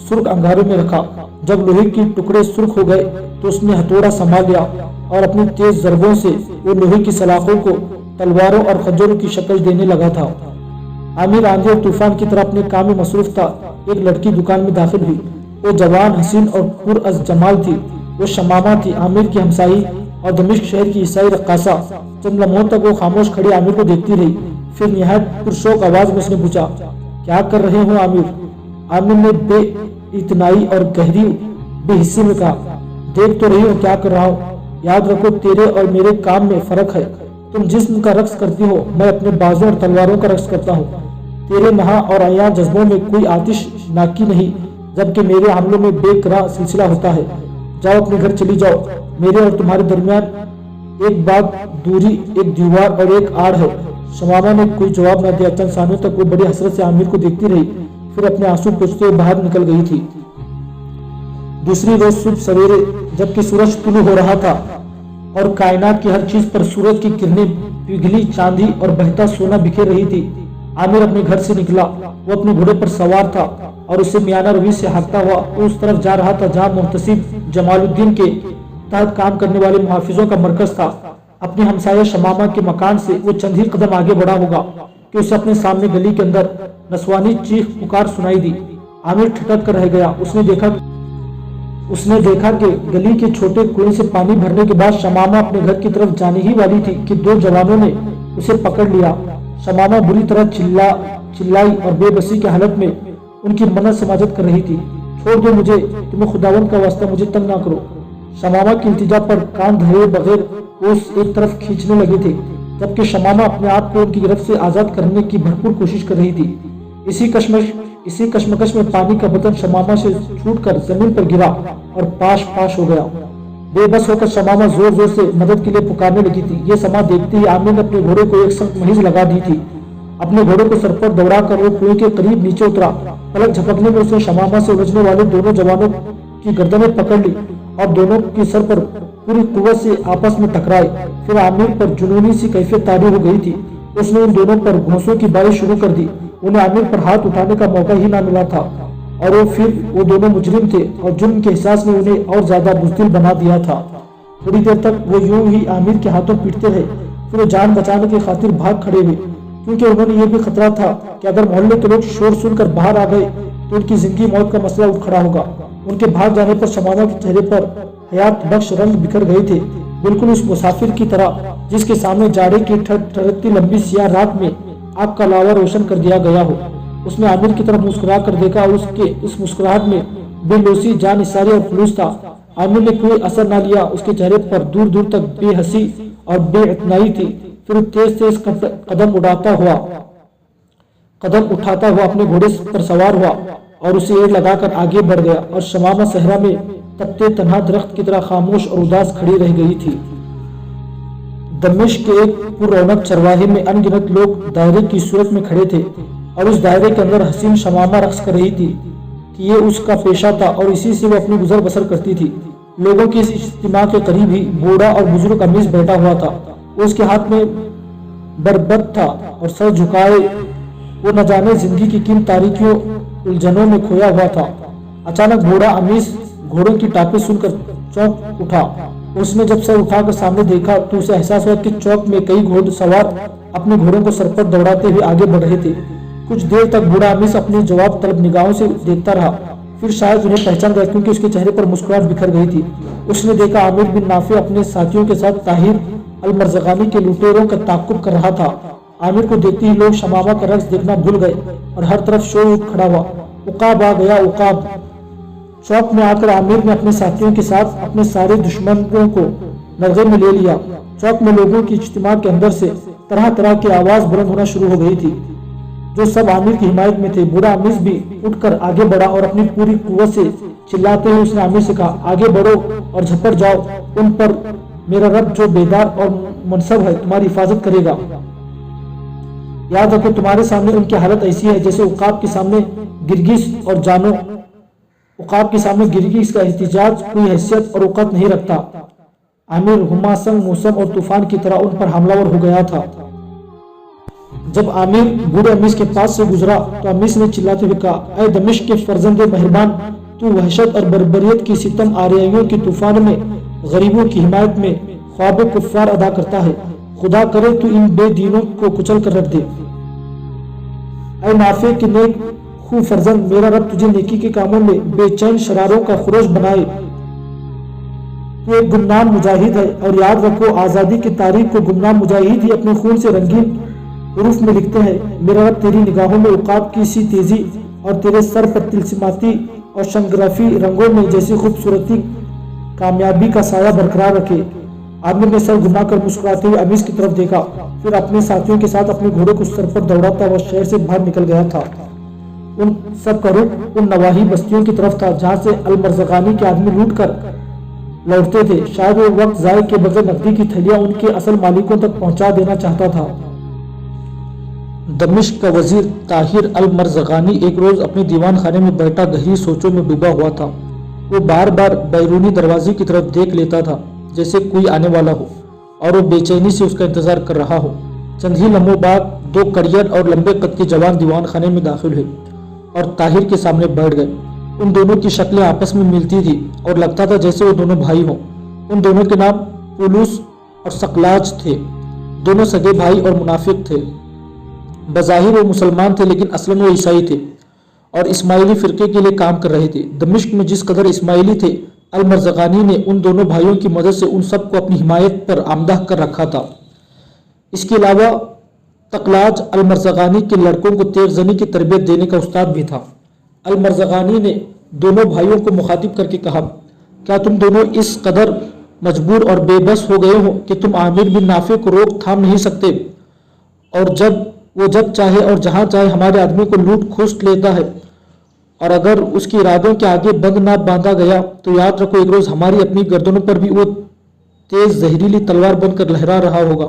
सुर्ख अंगारों में रखा। जब लोहे के टुकड़े सुर्ख हो गए तो उसने हथौड़ा संभाल लिया और अपनी तेज जरबों से वो लोहे की सलाखों को तलवारों और खंजरों की शक्ल देने लगा था। आमिर आंधी और तूफान की तरह अपने काम में मसरूफ था। एक लड़की दुकान में दाखिल हुई। वो जवान, हसीन और पुरअज़ जमाल थी। वो शमामा थी, आमिर की हमसाई और दमिश्क शहर की ईसाई रक्कासा। चंद लम्हों तक वो खामोश खड़ी आमिर को देखती रही। फिर निहायत पुरशौक आवाज में उसने पूछा, क्या कर रहे हो आमिर? आमिर ने बेइतनाई और गहरी बेहिस्सी में कहा, देख तो रही हो क्या कर रहा हूँ। याद रखो, तेरे और मेरे काम में फर्क है। तुम जिस्म का रक्स करती हो, मैं अपने बाजों और तलवारों का रक्स करता हूँ। तेरे नहा और अयां जज्बों में कोई आतिश नाकी नहीं, जबकि मेरे हमलों में बेकरार सिलसिला होता है। जाओ अपने घर चली जाओ। मेरे और तुम्हारे दरमियान एक बात दूरी, एक दीवार और एक आड़ है। शमामा ने कोई जवाब न दिया। चंद सालों तक वो बड़ी हसरत से आमिर को देखती रही, फिर अपने आंसू पोंछते हुए बाहर निकल गई थी। दूसरी रोज सुबह सवेरे जबकि सूरज तुलू हो रहा था और कायनात की हर चीज पर सूरज की किरणें पिघली चांदी और बहता सोना बिखेर रही थी, आमिर अपने घर से निकला। वो अपने घोड़े पर सवार था और उसे मियाना रवीज से हाँकता हुआ उस तरफ जा रहा था जहाँ मुहतसिब जमालुद्दीन के तहत काम करने वाले मुहाफिजों का मरकज था। अपने हमसाया शमामा के मकान से वो चंद ही कदम आगे बढ़ा होगा कि उसे अपने सामने गली के अंदर नस्वानी चीख पुकार सुनाई दी। आमिर ठिठक कर रह गया। उसने देखा कि गली के छोटे कुएं से पानी भरने के बाद शमामा अपने घर की तरफ जाने ही वाली थी कि दो जवानों ने उसे पकड़ लिया। शमामा बुरी तरह चिल्लाई और बेबसी की हालत में उनकी मन्नत समाजत कर रही थी। छोड़ दो मुझे, तुम्हें खुदावंद का वास्ता, मुझे तंग ना करो। शमामा की इल्तिजा पर कान धरे बगैर उस एक तरफ खींचने लगे थे, जबकि शमामा अपने आप को उनकी गिरफ्त से आजाद करने की भरपूर कोशिश कर रही थी। इसी कश्मकश में पानी का बतन शमामा से छूटकर जमीन पर गिरा और पाश हो गया। बेबस होकर शमामा जोर जोर से मदद के लिए पुकारने लगी थी। ये समा देखते ही आमिर ने अपने घोड़े को एक संग महीज लगा दी थी। अपने घोड़े को सर पर दौड़ाकर वो कुएं के करीब नीचे उतरा। पलक झपकने में उसने शमामा से उलझने वाले दोनों जवानों की गर्दनें पकड़ ली और दोनों की सर पर पूरी कुव्वत से आपस में टकराए। फिर आमिर पर जुनूनी सी कैफियत तारी हो गई थी। उसने उन दोनों पर घोंसों की बारिश शुरू कर दी। उन्हें आमिर पर हाथ उठाने का मौका ही ना मिला था और वो दोनों मुजरिम थे और जुर्म के एहसास ने उन्हें और ज्यादा बुज़दिल बना दिया था। थोड़ी देर तक वो यूं ही आमिर के हाथों पीटते रहे, फिर वो जान बचाने की खातिर भाग खड़े हुए, क्योंकि उन्होंने ये भी खतरा था कि अगर मोहल्ले के लोग शोर सुनकर बाहर आ गए तो उनकी जिंदगी मौत का मसला उठ खड़ा होगा। उनके भाग जाने पर शमामा के चेहरे पर हयात बख्श रंग बिखर गए थे, बिल्कुल उस मुसाफिर की तरह जिसके सामने जाड़े की ठहरती लंबी सियाह रात में आग का लावा रोशन कर दिया गया हो। उसने आमिर की तरफ मुस्कुरा कर देखा और उसके उस मुस्कुराहट में बेलौसी, जान इसारी और खुलूस था। आमिर ने कोई असर न लिया। उसके चेहरे पर दूर दूर तक बेहसी और बेइतनाई थी। फिर तेज तेज कदम उठाता हुआ अपने घोड़े पर सवार हुआ और उसे एड़ लगाकर आगे बढ़ गया और शमामा सहरा में तपते तन्हा दरख्त की तरह खामोश और उदास खड़ी रह गई थी। दमिश्क के एक पुररौनक चरवाहे में अनगिनत लोग दायरे की सूरत में खड़े थे और उस दायरे के अंदर हसीन शमामा रक्स कर रही थी कि ये उसका पेशा था और इसी से वो अपनी गुजर बसर करती थी। लोगों की इस इज्तिमा के करीब ही बूढ़ा और बुजुर्ग अमीज बैठा हुआ था। उसके हाथ में बरबत था और सर झुकाए वो न जाने जिंदगी की किन तारीकियों उलझनों में खोया हुआ था। अचानक बूढ़ा अमीज घोड़ों की टापें सुनकर चौंक उठा। उसने जब सर उठाकर सामने देखा तो उसे एहसास हुआ कि चौक में कई घोड़ सवार अपने घोड़ों को सर पर दौड़ाते हुए आगे बढ़ रहे थे। कुछ देर तक बूढ़ा अमीज अपनी जवाब तलब निगाहों से देखता रहा, फिर शायद उन्हें पहचान गया क्योंकि उसके चेहरे पर मुस्कुराहट बिखर गई थी। उसने देखा आमिर बिन नाफे अपने साथियों के साथ ताहिर अल-मरज़गानी के लुटेरों का ताक़ुब कर रहा था। आमिर को देखते ही लोग शमामा का रक्स देखना भूल गए और हर तरफ शोर उठ खड़ा हुआ। उकाब आ गया, उकाब। चौक में आकर आमिर ने अपने साथियों के साथ अपने सारे दुश्मनों को नज़र में ले लिया। चौक में लोगों की इज्तिमा के अंदर से तरह तरह की आवाज बुलंद होना शुरू हो गई थी, जो सब आमिर की हिमायत में थे। बूढ़ा अमीज भी उठकर आगे बढ़ा और अपनी पूरी कुव्वत से चिल्लाते हुए उसने आमिर से कहा, आगे बढ़ो और झपट जाओ उन पर। मेरा रब जो बेदार और मुनसब है तुम्हारी हिफाजत करेगा। याद रखो तुम्हारे सामने उनकी हालत ऐसी है जैसे उकाब के सामने गिरगिस और जानो। उकाब के सामने गिरगिस का एहतिजाज कोई हैसियत और औकात नहीं रखता। आमिर हुमासन, मौसम और तूफान की तरह उन पर हमलावर हो गया था। जब आमिर बूढ़े अमीज के पास से गुजरा तो अमीज ने चिल्लाते हुए कहा, ऐ दमिश्क के फर्जंदे मेहरबान, तू वहशत और बर्बरियत की सितम आरियाइयों की तूफान में गरीबों की हिमायत में ख्वाब कुफ्फार अदा करता है। खुदा करे तू इन बेदीनों को कुचल कर रख दे। ऐ नाफे के नेक खूब फर्जंद, मेरा रब तुझे नेकी के कामों में बेचैन शरारों का खुरोज बनाए। तू एक गुमनाम मुजाहिद है और याद रखो आज़ादी की तारीख को गुमनाम मुजाहिद ही अपने खून से रंगीन हुरूफ में लिखते हैं। मेरा रब तेरी निगाहों में उकाब की सी तेजी और तेरे सर पर तिलसिमाती और शंग्राफी रंगों में जैसी खूबसूरती कामयाबी का साया बरकरार रखे। आमिर ने सर घुमाकर मुस्कुराते हुए अमीज की तरफ देखा, फिर अपने साथियों के साथ अपने घोड़े को सर पर दौड़ाता हुआ शहर से बाहर निकल गया था। उन सब का रुख उन नवाही बस्तियों की तरफ था जहाँ से अल-मरज़गानी के आदमी लूट कर लौटते थे। शायद वो वक्त ज़ाय के बगैर नकदी की थैलियां उनके असल मालिकों तक पहुंचा देना चाहता था। दमिश्क का वजीर ताहिर अल मरज़गानी एक रोज अपने दीवान खाने में बैठा गहरी सोचों में डूबा हुआ था। वो बार बार बैरूनी दरवाजे की तरफ देख लेता था जैसे कोई आने वाला हो और वो बेचैनी से उसका इंतजार कर रहा हो। चंद ही लम्हों बाद दो करियर और लंबे कद के जवान दीवान खाने में दाखिल हुए और ताहिर के सामने बैठ गए। उन दोनों की शक्लें आपस में मिलती थी और लगता था जैसे वो दोनों भाई हों। उन दोनों के नाम पुलूस और सकलाज थे। दोनों सगे भाई और मुनाफिक थे। बज़ाहिर वो मुसलमान थे लेकिन असलन वो ईसाई थे और इस्माइली फ़िरके के लिए काम कर रहे थे। दमिश्क में जिस कदर इस्माइली थे, अल मरज़गानी ने उन दोनों भाइयों की मदद से उन सबको अपनी हिमायत पर आमदाह कर रखा था। इसके अलावा तकलाज अल मरज़गानी के लड़कों को तेगज़नी की तरबियत देने का उस्ताद भी था। अल मरज़गानी ने दोनों भाइयों को मुखातिब करके कहा, क्या तुम दोनों इस कदर मजबूर और बेबस हो गए हो कि तुम आमिर बिन नाफे को रोक थाम नहीं सकते और जब चाहे और जहां चाहे हमारे आदमी को लूट खोस लेता है, और अगर उसके इरादों के आगे बंद ना बांधा गया तो याद रखो एक रोज हमारी अपनी गर्दनों पर भी वो तेज जहरीली तलवार बनकर लहरा रहा होगा।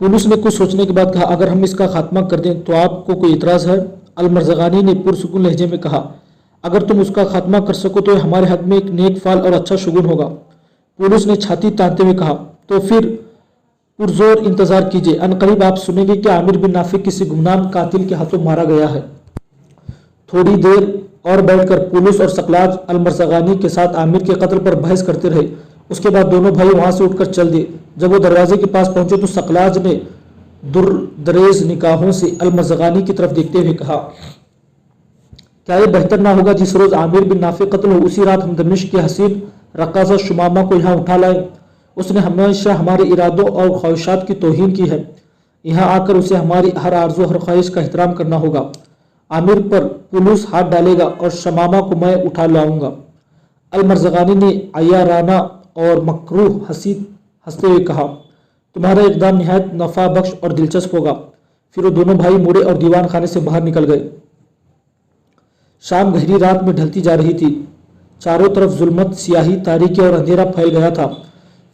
पुलिस ने कुछ सोचने के बाद कहा, अगर हम इसका खात्मा कर दें तो आपको कोई इतराज है? अल मरज़गानी ने पुरसुकून लहजे में कहा, अगर तुम उसका खात्मा कर सको तो हमारे हक में एक नेक फाल और अच्छा शुगुन होगा। पुलिस ने छाती तानते हुए कहा, तो फिर पुरजोर इंतजार कीजिए, अनकरीब आप सुनेंगे कि आमिर बिन नाफिक किसी गुमनाम कातिल के हाथों मारा गया है। थोड़ी देर और बैठकर पुलिस और सकलाज अल मरज़गानी के साथ आमिर के कत्ल पर बहस करते रहे। उसके बाद दोनों भाई वहां से उठकर चल दिए। जब वो दरवाजे के पास पहुंचे तो सकलाज ने दुर्दरेज निगाहों से अल मरज़गानी की तरफ देखते हुए कहा, क्या ये बेहतर ना होगा जिस रोज आमिर बिन नाफिक कत्ल हो उसी रात हम दमिश्क की हसीन रक्कासा शुमामा को यहाँ उठा लाएं? उसने हमेशा हमारे इरादों और ख्वाहिशात की तौहीन की है। यहाँ आकर उसे हमारी हर आरज़ू हर ख्वाहिश का एहतराम करना होगा। आमिर पर पुलिस हाथ डालेगा और शमामा को मैं उठा लाऊंगा। अल मरज़गानी ने अय्याराना और मकरूह हंसते हुए कहा, तुम्हारा इक़दाम निहायत नफ़ा बख्श और दिलचस्प होगा। फिर वो दोनों भाई मुड़े और दीवान खाने से बाहर निकल गए। शाम गहरी रात में ढलती जा रही थी। चारों तरफ जुल्मत, सियाही, तारीकी और अंधेरा फैल गया था।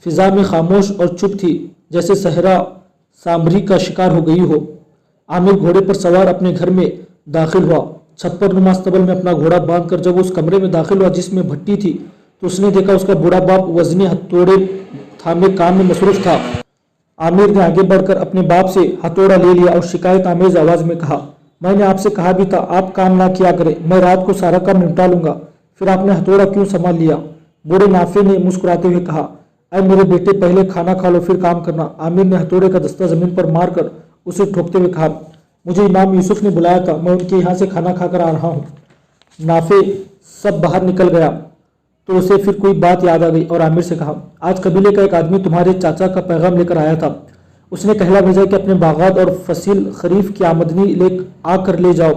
फिजा में खामोश और चुप थी जैसे सहरा सांभरी का शिकार हो गई हो। आमिर घोड़े पर सवार अपने घर में दाखिल हुआ। छप्पर नुमा अस्तबल में अपना घोड़ा बांधकर जब उस कमरे में दाखिल हुआ जिसमें भट्टी थी तो उसने देखा उसका बूढ़ा बाप वजनी हथौड़े थामे काम में मसरूफ था। आमिर ने आगे बढ़कर अपने बाप से हथौड़ा ले लिया और शिकायत आमेज आवाज में कहा, मैंने आपसे कहा भी था आप काम ना किया करें, मैं रात को सारा काम निपटा लूंगा, फिर आपने हथौड़ा क्यों संभाल लिया? बूढ़े नाफे ने मुस्कुराते हुए कहा, अरे मेरे बेटे पहले खाना खा लो फिर काम करना। आमिर ने हथौड़े का दस्ता जमीन पर मारकर उसे ठोकते हुए कहा, मुझे इमाम यूसुफ ने बुलाया था, मैं उनके यहाँ से खाना खाकर आ रहा हूँ। नाफे सब बाहर निकल गया तो उसे फिर कोई बात याद आ गई और आमिर से कहा, आज कबीले का एक आदमी तुम्हारे चाचा का पैगाम लेकर आया था। उसने कहला भेजा कि अपने बागात और फसील खरीफ की आमदनी ले आकर ले जाओ।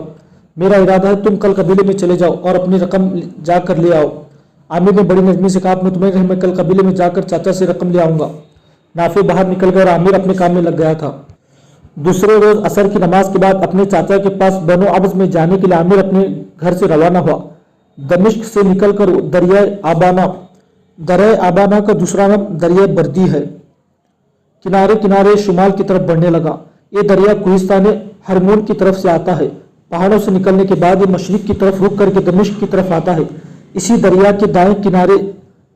मेरा इरादा है तुम कल कबीले में चले जाओ और अपनी रकम जाकर ले आओ। आमिर ने बड़ी नरमी से कहा, मैं कल कबीले में जाकर चाचा से रकम ले आऊँगा। नाफे बाहर निकल गए और आमिर अपने काम में लग गया था। दूसरे रोज असर की नमाज के बाद अपने चाचा के पास बनो अब्ज में जाने के लिए आमिर अपने घर से रवाना हुआ। दमिश्क से निकलकर दरिया आबाना का दूसरा नाम दरिया बर्दी है, किनारे किनारे शुमाल की तरफ बढ़ने लगा। ये दरिया कुहिस्तान हरमोन की तरफ से आता है। पहाड़ों से निकलने के बाद ये मशरिक की तरफ रुक करके दमिश्क की तरफ आता है। इसी दरिया के दाएं किनारे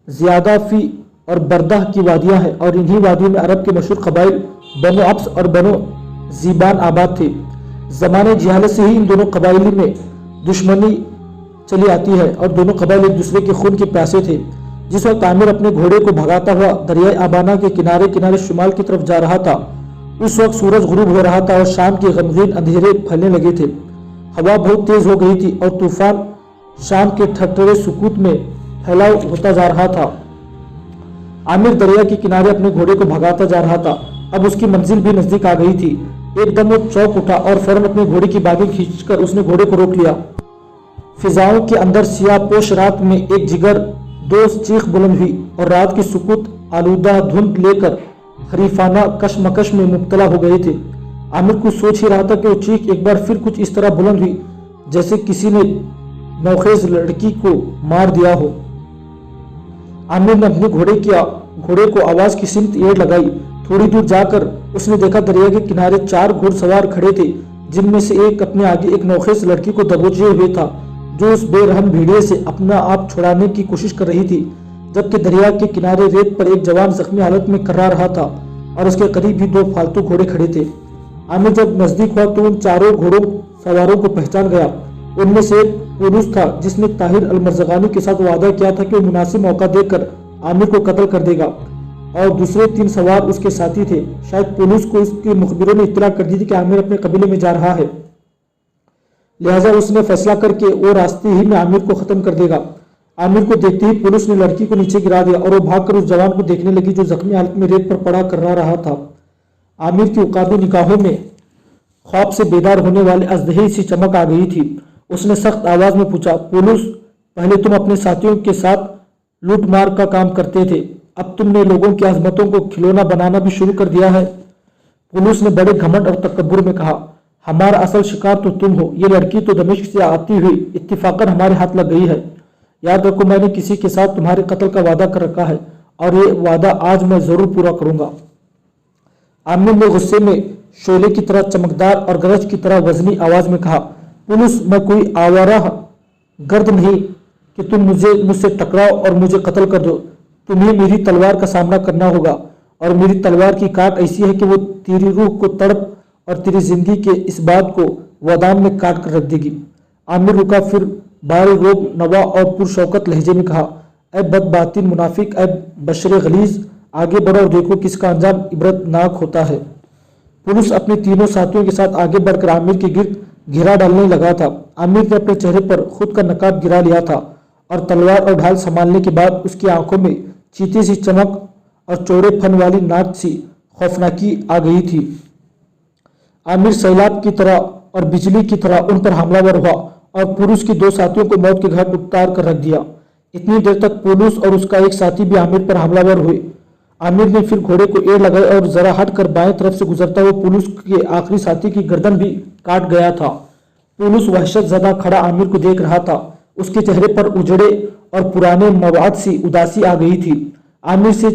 ज़ियादा फी और बरदाह की वादियां हैं और इन्हीं वादियों में अरब के मशहूर कबाइल बनो अब्स और बनो ज़ीबान आबाद थे। ज़माने जहालत से ही इन दोनों कबाइली में दुश्मनी चली आती है और दोनों कबाइल एक दूसरे के खून के प्यासे थे। जिस वक्त आमिर अपने घोड़े को भगाता हुआ दरिया आबाना के किनारे किनारे शुमाल की तरफ जा रहा था उस वक्त सूरज गुरूब हो रहा था और शाम के गमगीन अंधेरे फैलने लगे थे। हवा बहुत तेज हो गई थी और तूफान शाम के ठटरे सुकूत में फैलाव होता जा रहा था। आमिर दरिया के किनारे अपने घोड़े को भगाता जा रहा था। अब उसकी मंजिल भी नजदीक आ गई थी। एकदम वो चौंक उठा और फौरन अपने घोड़े की बागें खींचकर उसने घोड़े को रोक लिया। फिजाओं के अंदर सियाह पोश रात में एक जिगर दोस्त चीख बुलंद हुई और रात की सुकूत आलूदा धुंध लेकर हरीफाना कशमकश में मुब्तला हो गए थे। आमिर कुछ सोच ही रहा था कि वो चीख एक बार फिर कुछ इस तरह बुलंद हुई जैसे किसी ने नौखेज लड़की को मार दिया हो। आमिर ने अपने घोड़े को आवाज की सिमत एड़ लगाई। थोड़ी दूर जाकर उसने देखा दरिया के किनारे 4 घुड़सवार खड़े थे, जिनमें से एक अपने आगे एक नौखेस लड़की को दबोचे हुए था, जो उस बेरहम भेड़िए से अपना आप छुड़ाने की कोशिश कर रही थी, जबकि दरिया के किनारे रेत पर एक जवान जख्मी हालत में कर्रा रहा था और उसके करीब ही 2 फालतू घोड़े खड़े थे। आमिर जब नजदीक हुआ तो उन 4 घोड़ों सवारों को पहचान गया। उनमें से एक पुरुष था जिसने ताहिर अल-मर्ज़गानी के साथ वादा किया था कि वो मुनासिब मौका देकर आमिर को कत्ल कर देगा, और दूसरे 3 सवार उसके साथी थे। शायद पुलिस को उसके मुखबिरों ने इत्तला कर दी थी कि आमिर अपने कबीले में जा रहा है, लिहाजा उसने फैसला करके वो रास्ते ही में आमिर को खत्म कर देगा। आमिर को देखते ही पुलिस ने लड़की को नीचे गिरा दिया और वो भागकर उस जवान को देखने लगी जो जख्मी हालत में रेत पर पड़ा कर्रा रहा था। आमिर की उकाबी निगाहों में ख्वाब से बेदार होने वाले अजदही सी चमक आ गई थी। उसने सख्त आवाज में पूछा, पुलिस, पहले तुम अपने साथियों के साथ लूट मार का काम करते थे, अब तुमने लोगों की अजमतों को खिलौना बनाना भी शुरू कर दिया है। पुलिस ने बड़े घमंड और तकब्बुर में कहा, हमारा असल शिकार तो तुम हो। ये लड़की तो दमिश्क से आती हुई इत्तिफाकन हमारे हाथ लग गई है। याद रखो, मैंने किसी के साथ तुम्हारे कत्ल का वादा कर रखा है और ये वादा आज मैं जरूर पूरा करूंगा। आमिर ने गुस्से में शोले की तरह चमकदार और गरज की तरह वजनी आवाज में कहा, पुलिस, मैं कोई आवारा गर्द नहीं कि तुम मुझसे टकराओ और मुझे कत्ल कर दो। तुम्हें मेरी तलवार का सामना करना होगा और मेरी तलवार की काट ऐसी है कि वो तेरी रूह को तड़प और तेरी जिंदगी के इस बात को वदान में काट कर रख देगी। आमिर रुका, फिर बाल रोब नवा और पुरशौकत लहजे में कहा, ऐ बदबातिन मुनाफिक, ऐ बशर गलीज, आगे बढ़ो और देखो किसका अंजाम इबरतनाक होता है। पुलिस अपने तीनों साथियों के साथ आगे बढ़कर आमिर के गिर्द घेरा डालने लगा था। आमिर ने अपने चेहरे पर खुद का नकाब गिरा लिया था और तलवार और ढाल संभालने के बाद उसकी आंखों में चीती सी चमक और चौड़े फन वाली नाक सी खौफनाकी आ गई थी। आमिर सैलाब की तरह और बिजली की तरह उन पर हमलावर हुआ और पुरुष के 2 साथियों को मौत के घाट उतार कर रख दिया। इतनी देर तक पुरुष और उसका एक साथी भी आमिर पर हमलावर हुए। आमिर ने फिर घोड़े को एड़ लगाई और जरा हट कर बाएं तरफ से गुजरता हुआ पुलिस के आखिरी साथी की गर्दन भी काट गया था। पुलिस वहशत ज़दा खड़ा आमिर को देख रहा था। उसके चेहरे पर उजड़े और पुराने मवाद सी उदासी आ गई थी। आमिर से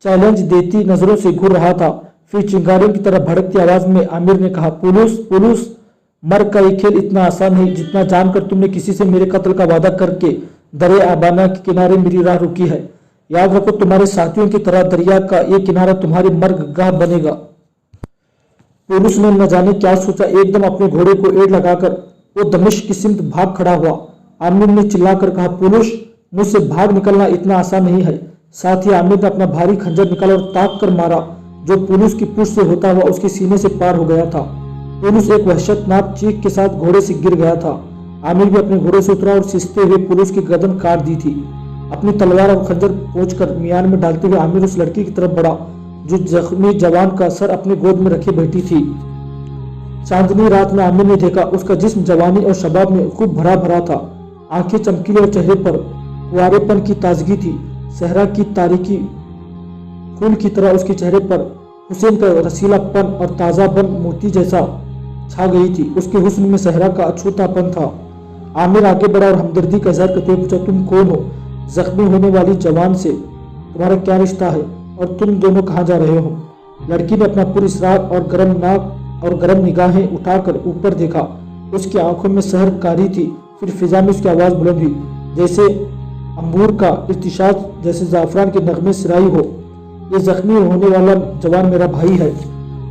चैलेंज देती नजरों से घूर रहा था। फिर चिंगारियों की तरह भड़कती आवाज में आमिर ने कहा, पुलिस, पुलिस, मर का ये खेल इतना आसान है जितना जानकर तुमने किसी से मेरे कत्ल का वादा करके दरे आबाना के किनारे मेरी राह रुकी है। याद रखो, तुम्हारे साथियों की तरह दरिया का ये किनारा तुम्हारी मर्ग गाह बनेगा। पुलिस ने न जाने क्या सोचा, एकदम अपने घोड़े को एड़ लगाकर वो दमिश्क की सिमत भाग खड़ा हुआ। आमिर ने चिल्लाकर कहा, पुलिस, मुझसे भाग निकलना इतना आसान नहीं है। साथ ही आमिर ने अपना भारी खंजर निकाला और ताक कर मारा, जो पुलिस की पूंछ से होता हुआ उसके सीने से पार हो गया था। पुलिस एक वहशतनाक चीख के साथ घोड़े से गिर गया था। आमिर भी अपने घोड़े से उतरा और सिसते हुए पुलिस की गर्दन काट दी थी। अपनी तलवार और खंजर पोंछकर मियान में डालते हुए आमिर उस लड़की की तरफ बढ़ा जो जख्मी जवान का सर अपने गोद में रखे बैठी थी। चांदनी रात में आमिर ने देखा उसका जिस्म जवानी और शबाब में खूब भरा भरा था। आंखें चमकीले और चेहरे पर कुंवारेपन की ताजगी थी। सहरा की तारीकी फूल की तरह उसके चेहरे पर हुसैन का रसीलापन और ताज़ापन मोती जैसा छा गई थी। उसके हुस्न में सहरा का अछूतापन था। आमिर आगे बढ़ा और हमदर्दी का इजहार करते हुए पूछा, तुम कौन हो? जख्मी होने वाली जवान से तुम्हारा क्या रिश्ता है और तुम दोनों कहाँ जा रहे हो? लड़की ने अपना पुरस्रार और गर्म नाक और गर्म निगाहें उठाकर ऊपर देखा। उसकी आंखों में सहर कारी थी। फिर फिजा में उसकी आवाज़ बुलंद हुई, जैसे अंबूर का इर्तिशाद, जैसे जाफरान के नगमे सिराई हो। ये जख्मी होने वाला जवान मेरा भाई है।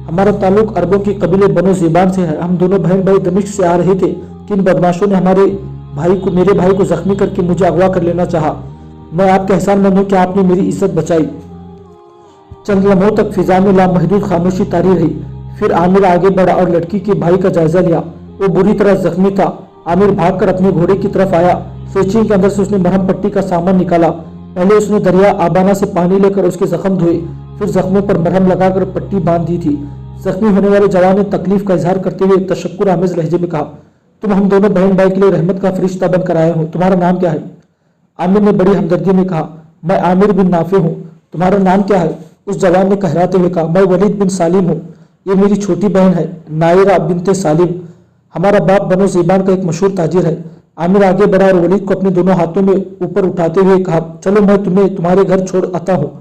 हमारा ताल्लुक अरबों के कबीले बनो ज़ेबान से है। हम दोनों बहन भाई दमिश्क से आ रहे थे कि इन बदमाशों ने मेरे भाई को जख्मी करके मुझे अगवा कर लेना चाहा। मैं आपके एहसानमंद हूं कि आपने मेरी इज्जत बचाई। चंद लम्हों तक फिजा में लामहदूद खामोशी तारी रही। फिर आमिर आगे बढ़ा और लड़की के भाई का जायजा लिया। वो बुरी तरह जख्मी था। आमिर भागकर अपने घोड़े की तरफ आया। सेचिंग के अंदर से उसने मरहम पट्टी का सामान निकाला। पहले उसने दरिया आबाना से पानी लेकर उसके जख्म धोए, फिर जख्मों पर मरहम लगाकर पट्टी बांध दी थी। जख्मी होने वाले जवान ने तकलीफ का इजहार करते हुए तशक्कुर आमेज लहजे में कहा, तुम हम दोनों बहन भाई के लिए रहमत का फरिश्ता बनकर आए हो। तुम्हारा नाम क्या है? आमिर ने बड़ी हमदर्दी में कहा, मैं आमिर बिन नाफे हूँ। तुम्हारा नाम क्या है? उस जवान ने कहराते हुए कहा, मैं वलीद बिन सालिम हूँ। ये मेरी छोटी बहन है, नायरा बिनते सालिम। हमारा बाप बनो ज़ेबान का एक मशहूर ताजिर है। आमिर आगे बढ़ा और वलीद को अपने दोनों हाथों में ऊपर उठाते हुए कहा, चलो मैं तुम्हें तुम्हारे घर छोड़ आता हूँ।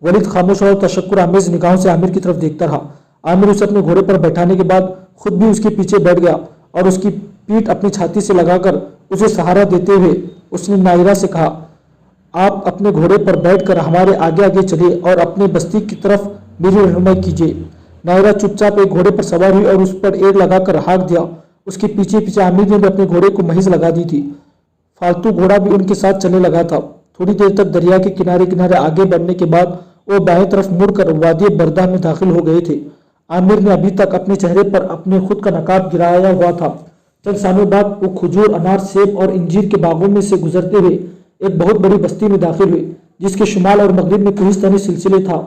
वलीद खामोश और तशक्कुर आमेज निगाहों से आमिर की तरफ देखता रहा। आमिर उसे अपने घोड़े पर बैठाने के बाद खुद भी उसके पीछे बैठ गया और उसकी पीठ अपनी छाती से लगाकर उसे सहारा देते हुए उसने नायरा से कहा, आप अपने घोड़े पर बैठकर हमारे आगे आगे चलिए और अपने बस्ती की तरफ मेरी रहनुमाई कीजिए। नायरा चुपचाप एक घोड़े पर सवार हुई और उस पर एड़ लगाकर हाँक दिया। उसके पीछे पीछे आमिर ने भी अपने घोड़े को महिज लगा दी थी। फालतू घोड़ा भी उनके साथ चलने लगा था। थोड़ी देर तक दरिया के किनारे किनारे आगे बढ़ने के बाद वो बाएं तरफ मुड़कर वादी बरदा में दाखिल हो गए थे। आमिर ने अभी तक अपने चेहरे पर अपने खुद का नकाब गिराया हुआ था। चंद सालों बाद वो खजूर, अनार, सेब और इंजीर के बागों में से गुजरते हुए एक बहुत बड़ी बस्ती में दाखिल हुए, जिसके शुमाल और मगरिब में कोहिस्तानी सिलसिले था,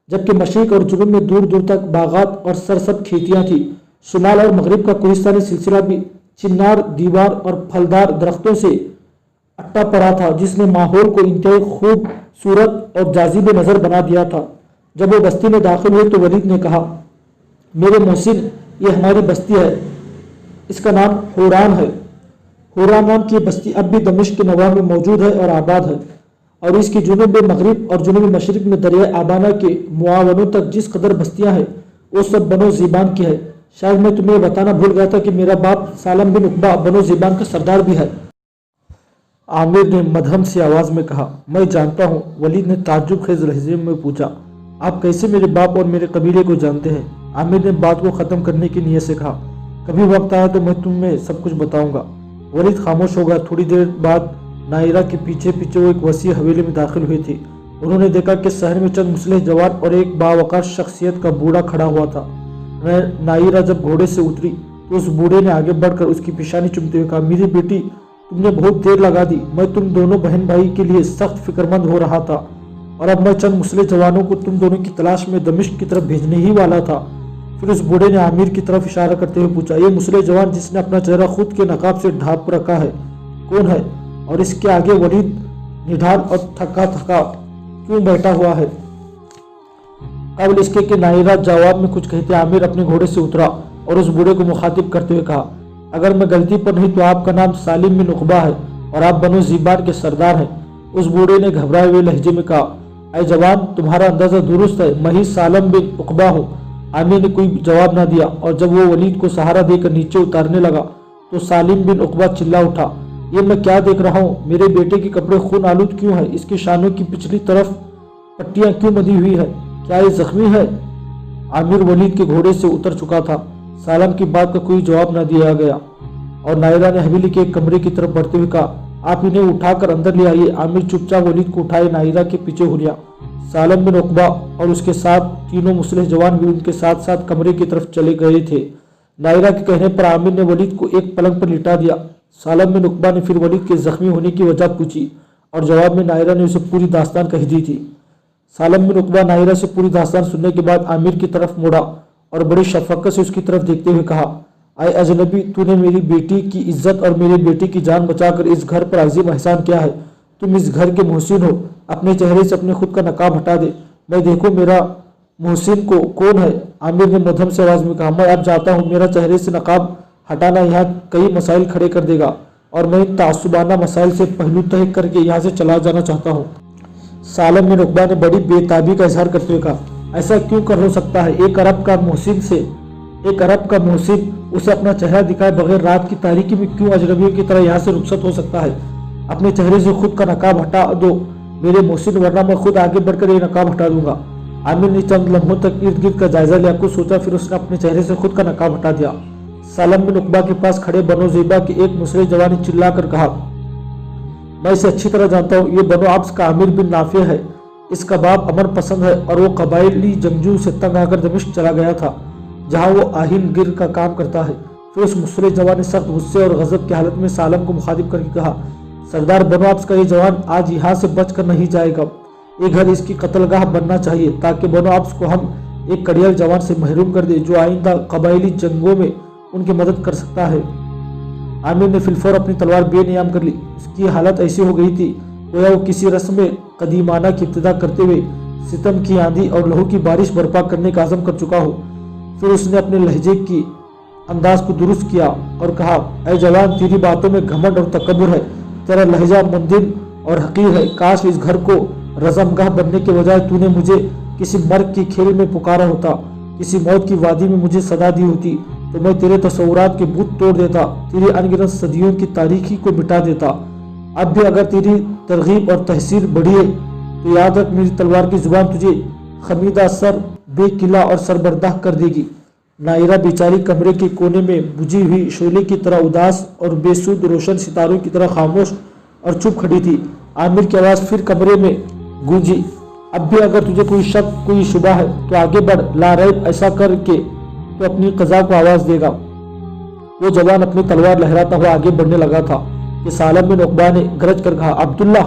जबकि मशरिक और जुनूब में दूर दूर तक बागात और सरसब्ज खेतियां थी। शुमाल और मगरिब का कोहिस्तानी सिलसिला भी चिन्नार, दीवार और फलदार दरख्तों से अट्टा पड़ा था, जिसने माहौल को इंतहाई खूबसूरत और जाजिब नज़र बना दिया था। जब वो बस्ती में दाखिल हुए तो वलीद ने कहा, मेरे मोहसिन, ये हमारी बस्ती है, इसका नाम हुरान है। हुरान नाम की बस्ती अब भी दमिश्क के नवाह में मौजूद है और आबाद है, और इसकी जुनूब मगरिब और जुनूब मशरिक में दरिया आबाना के मुआवनों तक जिस कदर बस्तियां हैं वो सब बनो ज़ीबान की है। शायद मैं तुम्हें बताना भूल गया था कि मेरा बाप सालम बिन उकबा बनो ज़ीबान का सरदार भी है। आमिर ने मधम सी आवाज़ में कहा, मैं जानता हूँ। वलीद ने ताज्जुब खेज लहजे में पूछा, आप कैसे मेरे बाप और मेरे कबीले को जानते हैं? आमिर ने बात को ख़त्म करने की नीयत से कहा, कभी वक्त आया तो मैं तुम्हें सब कुछ बताऊंगा। वलीद खामोश हो गया। थोड़ी देर बाद नायरा के पीछे पीछे वो एक वसी हवेली में दाखिल हुए थे। उन्होंने देखा कि शहर में चंद मुसलिह जवान और एक बावकार शख्सियत का बूढ़ा खड़ा हुआ था। नायरा जब घोड़े से उतरी तो उस बूढ़े ने आगे बढ़कर उसकी पेशानी चूमते हुए कहा, मेरी बेटी, तुमने बहुत देर लगा दी। मैं तुम दोनों बहन भाई के लिए सख्त फिक्रमंद हो रहा था, और अब मैं चंद मुसलिह जवानों को तुम दोनों की तलाश में दमिश्क की तरफ भेजने ही वाला था। फिर उस बूढ़े ने आमिर की तरफ इशारा करते हुए पूछा, ये मुसलिह जवान जिसने अपना चेहरा खुद के नकाब से ढांप रखा है, कौन है? और इसके आगे वलीद निढाल और थका थका क्यों बैठा हुआ है? काबिल इसके कि नायरा जवाब में कुछ कहते आमिर अपने घोड़े से उतरा और उस बूढ़े को मुखातिब करते हुए कहा, अगर मैं गलती पर नहीं तो आपका नाम सालिम बिन उकबा है और आप बनो ज़ीबान के सरदार हैं। उस बूढ़े ने घबराए हुए लहजे में कहा, ऐ जवान, तुम्हारा अंदाजा दुरुस्त है, मैं ही सालिम बिन उकबा हूँ। आमिर ने कोई जवाब न दिया, और जब वो वलीद को सहारा देकर नीचे उतारने लगा तो सालिम बिन उकबा चिल्ला उठा, ये मैं क्या देख रहा हूँ? मेरे बेटे के कपड़े खून आलूद क्यों है? इसकी शानों की पिछली तरफ पट्टियां क्यों बंधी हुई है? क्या ये जख्मी है? आमिर वलीद के घोड़े से उतर चुका था। सालम की बात का कोई जवाब न दिया गया, और नायरा ने हवेली के एक कमरे की तरफ बढ़ते हुए कहा, आप इन्हें उठाकर अंदर ले आइए। आमिर चुपचाप वलीद को उठाए नायरा के पीछे हो लिया। सालम बिन उकबा और उसके साथ तीनों मुसलिह जवान भी उनके साथ साथ कमरे की तरफ चले गए थे। नायरा के कहने पर आमिर ने वलीद को एक पलंग पर लिटा दिया। सालम बिन उकबा ने फिर वलीद के जख्मी होने की वजह पूछी, और जवाब में नायरा ने उसे पूरी दास्तान कह दी थी। सालम बिन उकबा नायरा से पूरी दास्तान सुनने के बाद आमिर की तरफ मुड़ा और बड़ी शफकत से उसकी तरफ देखते हुए कहा, आए अजनबी, तूने मेरी बेटी की इज्जत और मेरे बेटी की जान बचाकर इस घर पर अजीम एहसान किया है। तुम इस घर के मोहसिन हो। अपने चेहरे से अपने खुद का नकाब हटा दे, मैं देखो मेरा मोहसिन को कौन है। आमिर ने मध्यम से आवाज में कहा, मैं अब जाता हूँ। मेरा चेहरे से नकाब हटाना यहाँ कई मसाइल खड़े कर देगा, और मैं इन तासुबाना मसाइल से पहलू तय करके यहाँ से चला जाना चाहता हूँ। सालम बिन उकबा ने बड़ी बेताबी का इजहार करते हुए कहा, ऐसा क्यों कर हो सकता है? एक अरब का मोहसिन उसे अपना चेहरा दिखाए बगैर रात की तारीकी में क्यों अजनबियों की तरह यहाँ से रुखसत हो सकता है? अपने चेहरे से खुद का नकाब हटा दो मेरे मोहसिन, वरना मैं खुद आगे बढ़कर ये नकाब हटा दूंगा। आमिर ने चंद लम्हों तक इर्द गिर्द का जायजा लिया, कुछ सोचा, फिर उसने अपने चेहरे से खुद का नकाब हटा दिया। सालम बिन उकबा के पास खड़े बनो ज़ीबा के एक मुसलिह जवान ने चिल्लाकर कहा, मैं इसे अच्छी तरह जानता हूँ, ये बनो अब्स का आमिर बिन नाफे है। इसका बाप अमन पसंद है, और वो कबायली जंगजू से तंग आकर दमिश्क चला गया था, जहाँ वो आहिन गिर का काम करता है। फिर उस मुसलिह जवान ने सख्त गुस्से और गजब की हालत में सालम को मुखातिब करके कहा, सरदार बनो अब्स का ये जवान आज यहाँ से बच कर नहीं जाएगा। ये घर इसकी कत्लगाह बनना चाहिए, ताकि बनो अब्स को हम एक कड़ियल जवान से महरूम कर दे, जो आइंदा कबायली जंगों में उनकी मदद कर सकता है। आमिर ने फिलफौर अपनी तलवार बेनियाम कर ली। उसकी हालत ऐसी हो गई थी गोया वो किसी रस्म में कदीमाना की इब्तिदा करते हुए सितम की आंधी और लहू की बारिश बर्पा करने का आज़म कर चुका हो। फिर उसने अपने लहजे की अंदाज को दुरुस्त किया और कहा, ऐ जवान, तेरी बातों में घमंड और तकब्बुर है, तेरा लहजा मुंदिल और हकीर है। काश इस घर को रज़मगाह बनने के बजाय तूने मुझे किसी मर्ग की खेल में पुकारा होता, किसी मौत की वादी में मुझे सदा दी होती, तो मैं तेरे तसव्वुरात के बुत तोड़ देता, तेरी अनगिनत सदियों की तारीखी को मिटा देता। अब भी अगर तेरी तरगीब और तहसीर बढ़ी है तो याद रख, मेरी तलवार की जुबान तुझे खमीदा सर, बेकिला और सरबरदाह कर देगी। नायरा बेचारी कमरे के कोने में बुझी हुई शोले की तरह उदास और बेसुध रोशन सितारों की तरह खामोश और चुप खड़ी थी। आमिर की आवाज़ फिर कमरे में गूंजी, अब भी अगर तुझे कोई शक, कोई शुबा है तो आगे बढ़, ला रैब ऐसा करके तो अपनी कज़ा को आवाज़ देगा। वो जवान अपनी तलवार लहराता हुआ आगे बढ़ने लगा था कि सालम बिन उक़बा ने गरज कर कहा, अब्दुल्ला,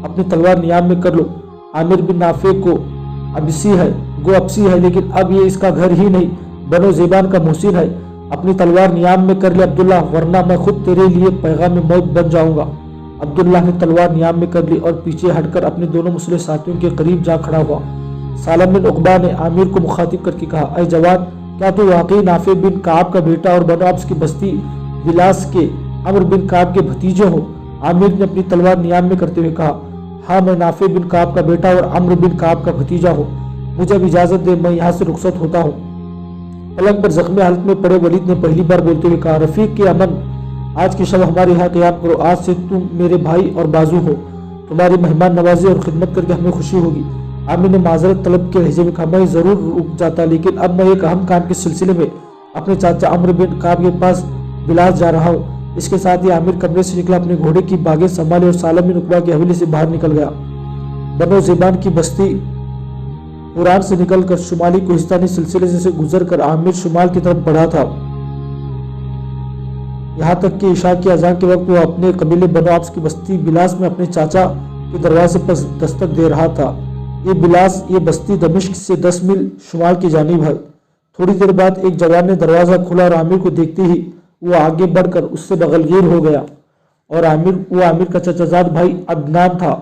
अपनी तलवार नियाम में कर लो। आमिर बिन नाफे को अबसी है, गो अबसी है, लेकिन अब ये इसका घर ही नहीं, बनो ज़ेबान का मोहसिन है। अपनी तलवार नियाम में कर ले अब्दुल्ला, वरना मैं खुद तेरे लिए पैगाम मौत बन जाऊंगा। अब्दुल्ला ने तलवार नियाम में कर ली और पीछे हटकर अपने दोनों मुस्लिम साथियों के करीब जा खड़ा हुआ। सालम बिन उक़बा ने आमिर को मुखातिब करके कहा, ऐ जवान, क्या तू वाकई नाफे बिन काब का बेटा और बनो अब्स की बस्ती बिलास के अम्र बिन काब के भतीजे हो? आमिर ने अपनी तलवार नियाम में करते हुए कहा, हाँ, मैं नाफे बिन काब का बेटा और अम्र बिन काब का भतीजा हूँ। मुझे अब इजाज़त दे, मैं यहाँ से रुखसत होता हूँ। पलंग पर जख्मी हालत में पड़े वलीद ने पहली बार बोलते हुए कहा, रफ़ीक के अमन, आज की शब हमारे यहाँ क़याम करो। आज से तुम मेरे भाई और बाजू हो, तुम्हारी मेहमान नवाजी और खिदमत करके हमें खुशी होगी। आमिर ने माजरत तलब के लहजे में कहा, मैं ज़रूर रुक जाता, लेकिन अब मैं एक अहम काम के सिलसिले में अपने चाचा अम्र बिन काब के पास बिलास जा रहा हूँ। इसके साथ ही आमिर कमरे से निकला, अपने घोड़े की बागें संभाली और सालम बिन उक़बा की हवेली से बाहर निकल गया। बनो ज़ेबान की बस्ती ईरान से निकलकर शुमाली कोहिस्तानी सिलसिले से गुजर कर आमिर शुमाल की तरफ बढ़ा था, यहाँ तक कि इशा की अज़ान के वक्त वो अपने कबीले बनो अब्स की बस्ती बिलास में अपने चाचा के दरवाजे पर दस्तक दे रहा था। ये बस्ती दमिश्क से 10 मील शुमाल की जानिब है। थोड़ी देर बाद एक जवान ने दरवाज़ा खोला और आमिर को देखते ही वो आगे बढ़कर उससे बगलगीर हो गया और आमिर का चचाजाद भाई अदनान था।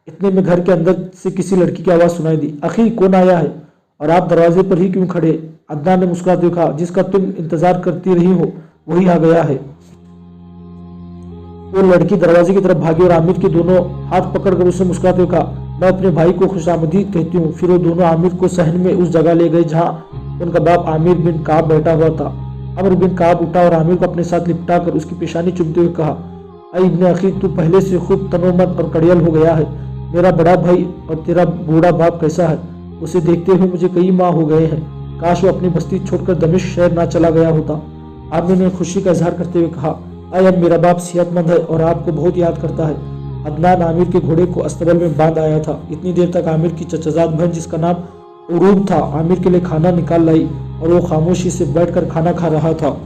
इतने में घर के अंदर से किसी लड़की की आवाज़ सुनाई दी, अखी, कौन आया है और आप दरवाजे पर ही क्यों खड़े? अदनान ने मुस्कुराते हुए कहा, जिसका तुम इंतजार करती रही हो वही आ गया है। वो लड़की दरवाजे की तरफ भागी और आमिर के दोनों हाथ पकड़कर उससे मुस्कुराते हुए कहा, मैं अपने भाई को खुशामदीद कहती हूँ। फिर वो दोनों आमिर को सहन में उस जगह ले गए जहाँ उनका बाप आमिर बिन काब बैठा हुआ था। अम्र बिन काब उठा और आमिर को अपने साथ लिपटा कर उसकी पेशानी चूमते हुए कहा, ऐ इब्ने अखी, तू पहले से खूब तनोमन और कड़ियल हो गया है। मेरा बड़ा भाई और तेरा बूढ़ा बाप कैसा है? उसे देखते हुए मुझे कई माह हो गए हैं। काश वो अपनी बस्ती छोड़कर दमिश्क शहर ना चला गया होता। आमिर ने खुशी का इजहार करते हुए कहा, अब मेरा बाप सेहतमंद है और आपको बहुत याद करता है। अदनान आमिर के घोड़े को अस्तबल में बांध आया था। इतनी देर तक आमिर की चचाजाद बहन, जिसका नाम उरूब था, आमिर के लिए खाना निकाल लाई और वो खामोशी से बैठकर खाना खा रहा था।